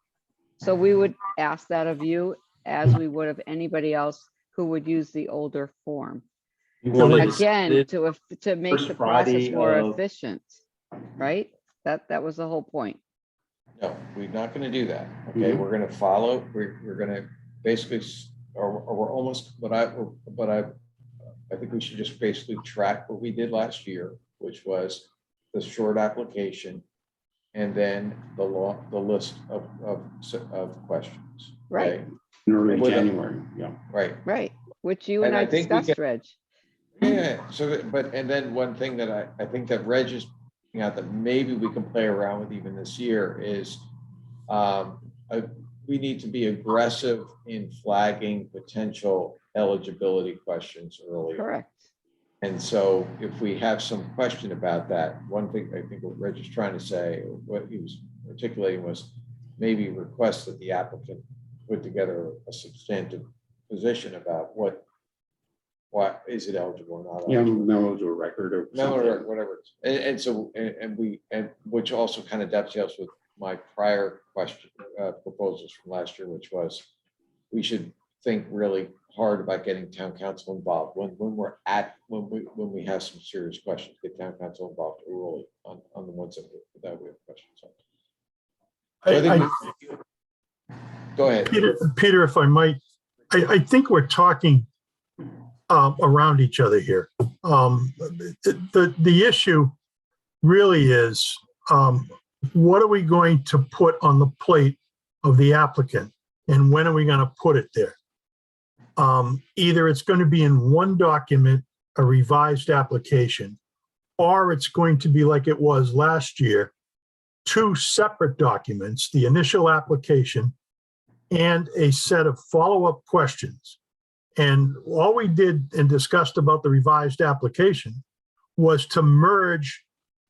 So we would ask that of you as we would of anybody else who would use the older form. You wanted Again, it to make first the process Friday more of- efficient, right? That was the whole point. No, we're not going to do that. Okay, we're going to follow. We're going to basically, or we're almost. But I think we should just basically track what we did last year, which was the short application, and then the list of questions. Right. Okay? in early With a- January, yeah. Right. Right, which you and And I I think we discussed, can- Reg. Yeah. So, and then one thing that I think that Reg is pointing out that maybe we can play around with even this year is we need to be aggressive in flagging potential eligibility questions earlier. Correct. And so if we have some question about that, one thing I think what Reg is trying to say, or what he was articulating, was maybe request that the applicant put together a substantive position about what is it eligible or not. Yeah, eligible. memo to a record or No, something. or whatever. And so, and which also kind of dovetails with my prior question, proposals from last year, which was we should think really hard about getting town council involved when we have some serious questions, get town council involved early on the ones that we have questions on. So I think go ahead. Peter, if I might, I think we're talking around each other here. The issue really is, what are we going to put on the plate of the applicant, and when are we going to put it there? Either it's going to be in one document, a revised application, or it's going to be like it was last year, two separate documents, the initial application and a set of follow-up questions. And all we did and discussed about the revised application was to merge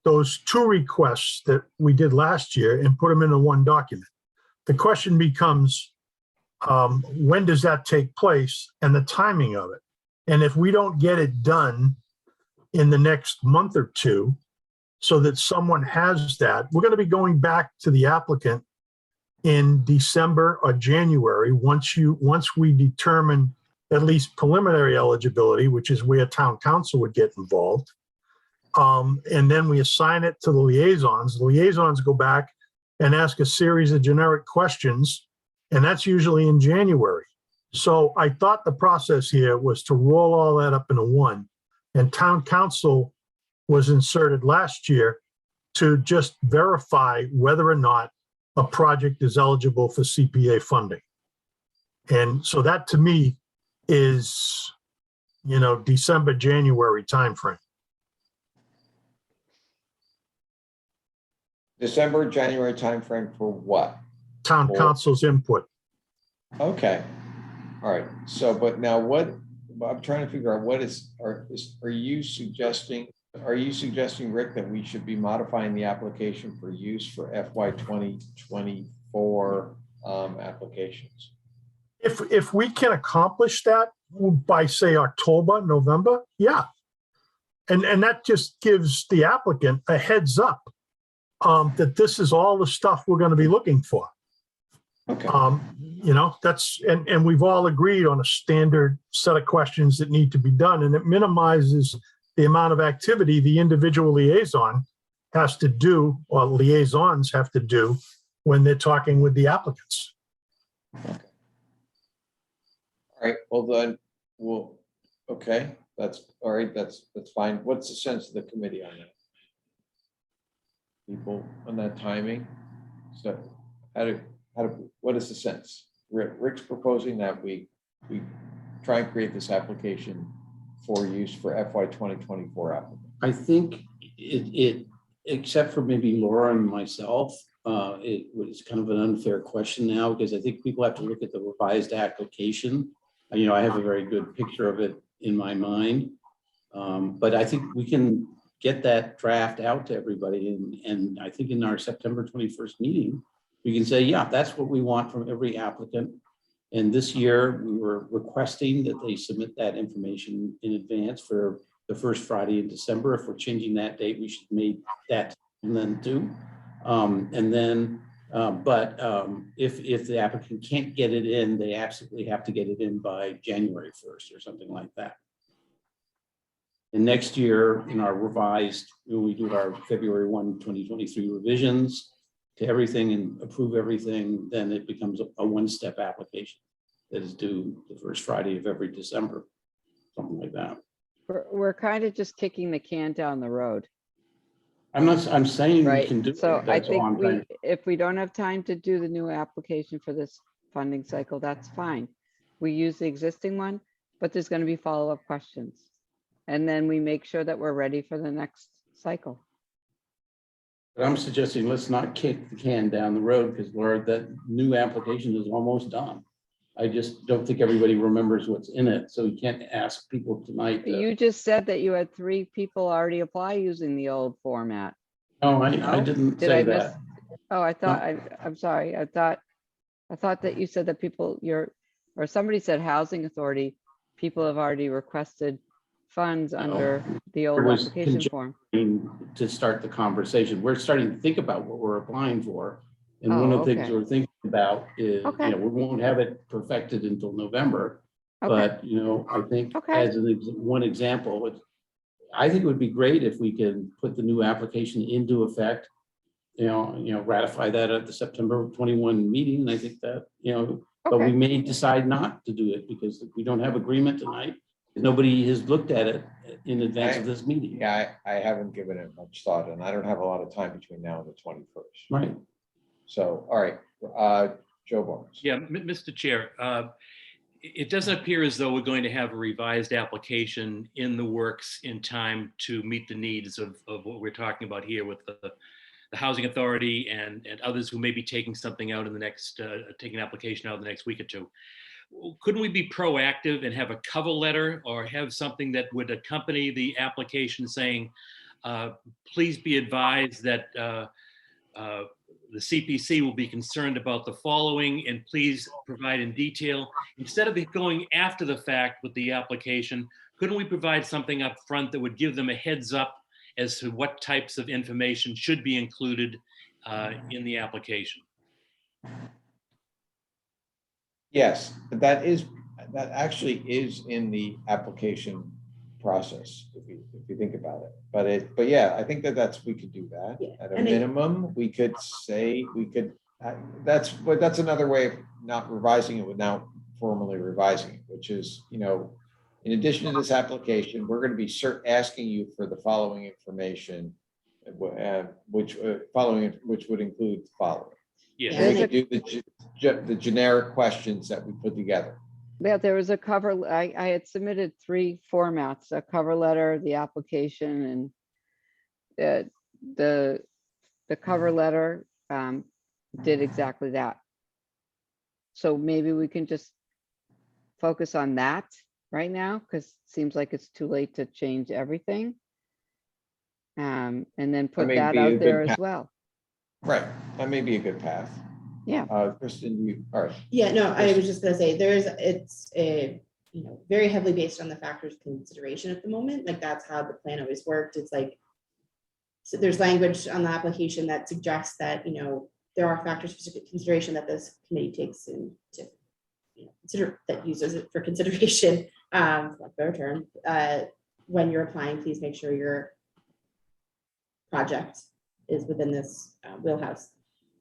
those two requests that we did last year and put them into one document. The question becomes, when does that take place and the timing of it? And if we don't get it done in the next month or two, so that someone has that, we're going to be going back to the applicant in December or January, once we determine at least preliminary eligibility, which is where town council would get involved. And then we assign it to the liaisons. The liaisons go back and ask a series of generic questions, and that's usually in January. So I thought the process here was to roll all that up into one, and town council was inserted last year to just verify whether or not a project is eligible for CPA funding. And so that to me is, December, January timeframe. December, January timeframe for what? Town council's input. Okay. All right. So, but now what I'm trying to figure out what are you suggesting, Rick, that we should be modifying the application for use for FY 2024 applications? If we can accomplish that by, say, October, November, yeah. And that just gives the applicant a heads up that this is all the stuff we're going to be looking for. Okay. That's, and we've all agreed on a standard set of questions that need to be done, and it minimizes the amount of activity the individual liaison has to do, or liaisons have to do, when they're talking with the applicants. Okay. All right, well then, okay, that's all right, that's fine. What's the sense of the committee on that? People on that timing? So what is the sense? Rick's proposing that we try and create this application for use for FY 2024 applicant. I think it except for maybe Laura and myself, it was kind of an unfair question now, because I think people have to look at the revised application. I have a very good picture of it in my mind, but I think we can get that draft out to everybody, and I think in our September 21st meeting, we can say, yeah, that's what we want from every applicant. And this year, we were requesting that they submit that information in advance for the first Friday in December. If we're changing that date, we should make that and then too. If the applicant can't get it in, they absolutely have to get it in by January 1st or something like that. And next year, in our revised, when we do our February 1, 2023 revisions to everything and approve everything, then it becomes a one-step application that is due the first Friday of every December, something like that. We're kind of just kicking the can down the road. I'm saying we Right. can do So it. I That's all I'm think trying. if we don't have time to do the new application for this funding cycle, that's fine. We use the existing one, but there's going to be follow-up questions. And then we make sure that we're ready for the next cycle. But I'm suggesting let's not kick the can down the road, because Laura, that new application is almost done. I just don't think everybody remembers what's in it, so we can't ask people tonight. You just said that you had 3 people already apply using the old format. No, I No? didn't Did say I miss? that. Oh, I thought, I'm sorry. I thought that you said that people, or somebody said housing authority, people have already requested funds under the old There was application form. To start the conversation, we're starting to think about what we're applying for. And one Oh, of the things okay. we're thinking about is, Okay. we won't have it perfected until November. Okay. But, I think Okay. as one example, I think it would be great if we can put the new application into effect, ratify that at the September 21 meeting. And I think that, but we Okay. may decide not to do it because we don't have agreement tonight. Nobody has looked at it in advance of this meeting. Yeah, I haven't given it much thought, and I don't have a lot of time between now and the 21st. Right. So, all right, Joe Barnes. Yeah, Mr. Chair, it doesn't appear as though we're going to have a revised application in the works in time to meet the needs of what we're talking about here with the Housing Authority and others who may be taking something out in the next, taking an application out in the next week or two. Couldn't we be proactive and have a cover letter or have something that would accompany the application saying, please be advised that the CPC will be concerned about the following, and please provide in detail. Instead of it going after the fact with the application, couldn't we provide something up front that would give them a heads up as to what types of information should be included in the application? Yes, but that actually is in the application process, if you think about it. But yeah, I think we could do that. Yeah, At a and minimum, we could say, that's another way of not revising it without formally revising it, which is, in addition to this application, we're going to be asking you for the following information, which would include the following. Yes. And we could do the generic questions that we put together. Yeah, there was a cover, I had submitted 3 formats, a cover letter, the application, and the cover letter did exactly that. So maybe we can just focus on that right now, because it seems like it's too late to change everything. And then put may that be a out good there as path. well. Right, that may be a good path. Yeah. Kristen, all right. Yeah, no, I was just gonna say, it's a, very heavily based on the factors of consideration at the moment, like that's how the plan always worked, it's like, so there's language on the application that suggests that, there are factors for consideration that this committee takes into, consider, that uses it for consideration, for lack of a better term, when you're applying, please make sure your project is within this wheelhouse.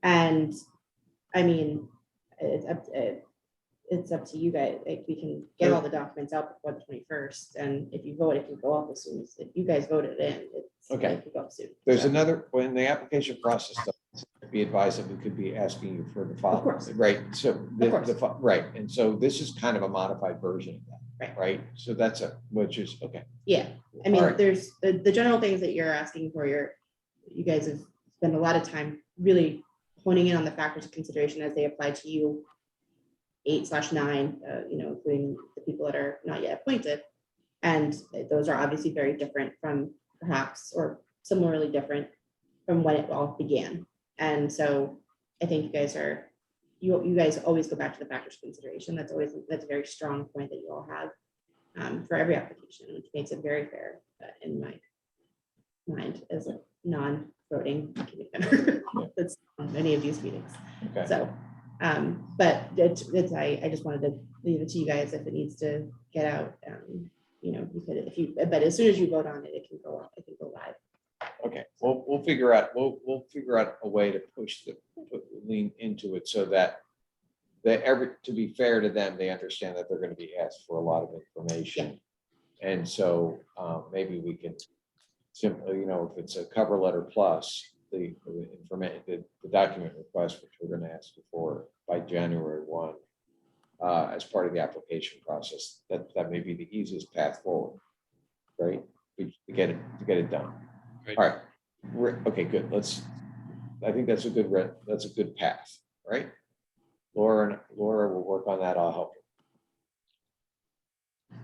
And I mean, it's up to you guys. Like, we can get all the documents out before the 21st, and if you vote, it can go up as soon as, if you guys voted in, Okay. it can go up soon. There's So, another, when the application process starts, be advised that we could be asking you for the follow. course. Right, so, course. right, and so this is kind of a modified version of that, right? So that's which is, okay. Yeah, I mean, All right. there's the general things that you're asking for, you guys have spent a lot of time really honing in on the factors of consideration as they apply to you, 8/9, including the people that are not yet appointed. And those are obviously very different from perhaps, or similarly different from when it all began. And so I think you guys always go back to the factors of consideration. That's a very strong point that you all have for every application, which makes it very fair in my mind as a non-voting committee member that's on any of these meetings. Okay. So, but I just wanted to leave it to you guys if it needs to get out. You could, but as soon as you vote on it, it can go live. Okay, we'll figure out a way to lean into it so that to be fair to them, they understand that they're going to be asked for a lot of information. Yeah. And so maybe we can simply, if it's a cover letter plus the document request, which we're going to ask for by January 1, as part of the application process, that may be the easiest path forward, right? To get it done. Right. All right. Okay, good. I think that's a good path, right? Laura will work on that. I'll help you.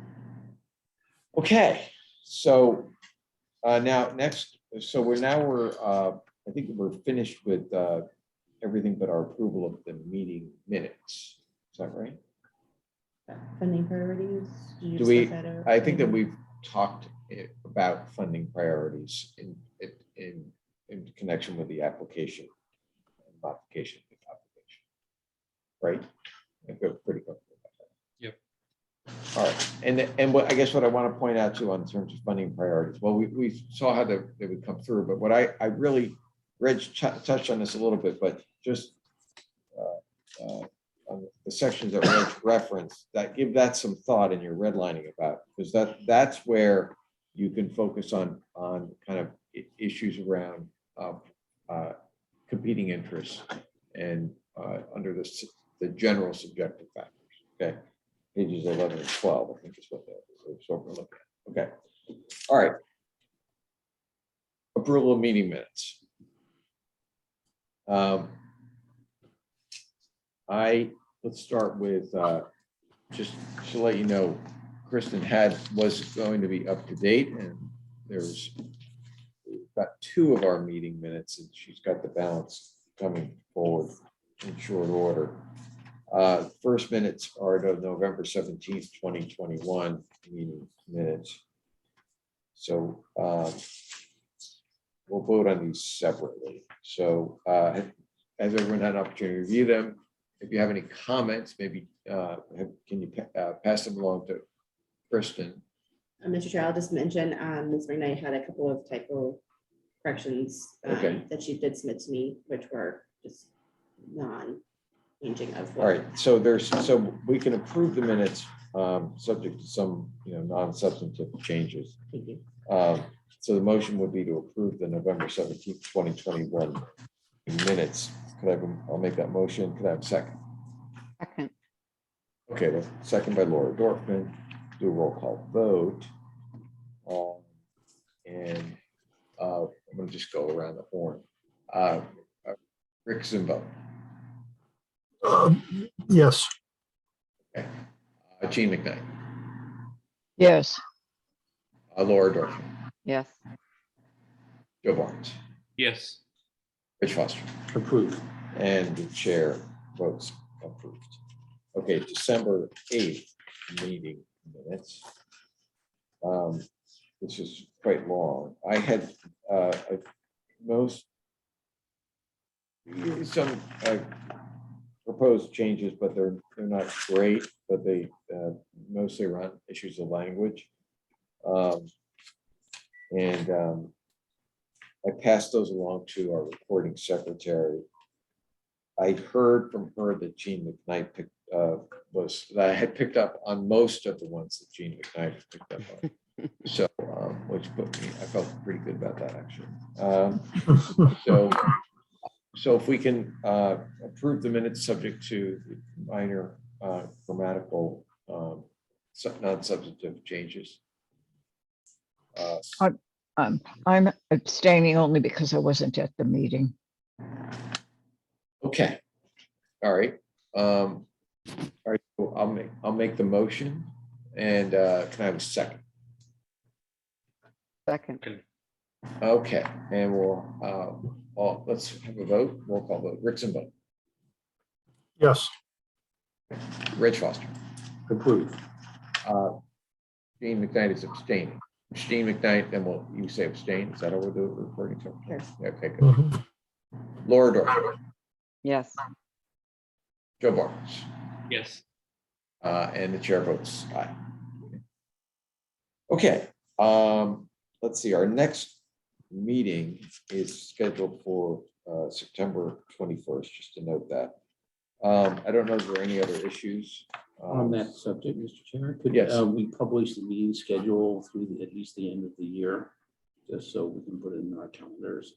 Okay, so now next, so we're I think we're finished with everything but our approval of the meeting minutes. Is that right? Funding priorities. Do we? I think that we've talked about funding priorities in connection with the application and modification of the application, right? I feel pretty comfortable about that. Yep. All right, and what I guess what I want to point out too on terms of funding priorities. Well, we saw how they would come through, but what I really, Reg touched on this a little bit, but just on the sections that Reg referenced, give that some thought in your redlining about, because that's where you can focus on kind of issues around competing interests and under the general subjective factors. Okay, pages 11 and 12, I think is what we're looking at. Okay, all right. Approval of meeting minutes. Let's start with just to let you know, Kristen was going to be up to date, and we've got 2 of our meeting minutes, and she's got the balance coming forward in short order. First minutes are the November 17th, 2021 meeting minutes. So we'll vote on these separately. So has everyone had an opportunity to review them? If you have any comments, maybe can you pass them along to Kristen? Mr. Chair, I'll just mention Ms. McKnight had a couple of typo corrections that she did submit to me, which were just non-changing of. All right, so we can approve the minutes subject to some non-substantive changes. Thank you. So the motion would be to approve the November 17th, 2021 minutes. I'll make that motion. Could I have a second? Second. Okay, the second by Laura Dorfman. Do a roll call vote. And I'm going to just go around the horn. Rick Zimbo. Yes. Okay. Jean McKnight. Yes. Laura Dorfman, Yes. Joe Barnes, Yes. Rich Foster, Approved. and the chair votes approved. Okay, December 8th meeting minutes. This is quite long. I had some proposed changes, but they're not great, but they mostly around issues of language. I passed those along to our recording secretary. I heard from her that Jean McKnight that I had picked up on most of the ones that Jean McKnight had picked up on. So, which put me, I felt pretty good about that actually. So if we can approve the minutes subject to minor grammatical non-substantive changes. I'm abstaining only because I wasn't at the meeting. Okay, all right. All right, so I'll make the motion, and can I have a second? Second. Okay, and let's have a vote. Roll call vote. Rickson vote. Yes. Rich Foster. Approved. Jean McKnight is abstaining. Jean McKnight, then you say abstain. Is that how we're doing recording? Sure. Okay, good. Mhm. Laura Dorfman, Yes. Joe Barnes, Yes. and the chair votes aye. Okay, let's see. Our next meeting is scheduled for September 21st, just to note that. I don't know if there are any other issues. On that subject, Mr. Chair, could Yes. we publish the meeting schedule through at least the end of the year? Just so we can put it in our calendars.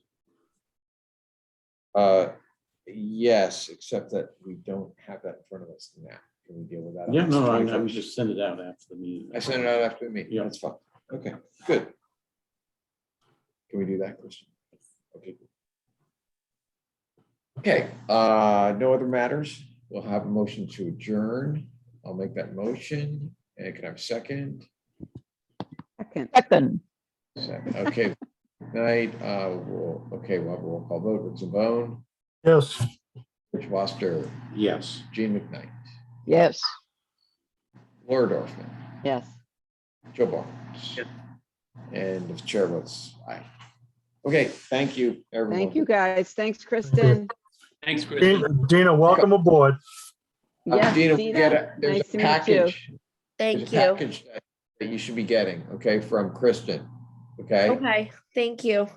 Yes, except that we don't have that in front of us now. Can we deal with that? Yeah, no, I 21st? would just send it out after the meeting. I sent it out after the meeting. Yeah. That's fine. Okay, good. Can we do that, Christian? Okay. Okay, no other matters. We'll have a motion to adjourn. I'll make that motion. And can I have a second? Second. Second. Second. Okay. Night. We'll have a roll call vote. Rickson Bone, Yes. Rich Foster, Yes. Jean McKnight, Yes. Laura Dorfman, Yes. Joe Barnes. Yep. And the chair votes aye. Okay, thank you, everyone. Thank you, guys. Thanks, Kristen. Thanks, Kristen. Dina, welcome aboard. Yes, Dina, Dina, there's nice a to meet you. package. Thank There's a you. package that you should be getting, okay, from Kristen. Okay, all Okay, thank you.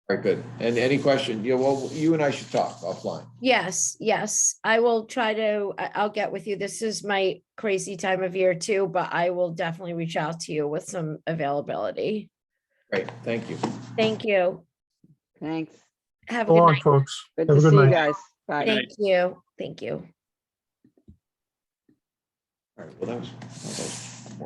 right, good. And any question, well, you and I should talk offline. Yes, yes, I will try to, I'll get with you. This is my crazy time of year too, but I will definitely reach out to you with some availability. Great, thank you. Thank you. Thanks. Have a So good long, night. folks. Good Have to a good see you night. guys. Bye. Good Thank you. Thank you. All right, well, that was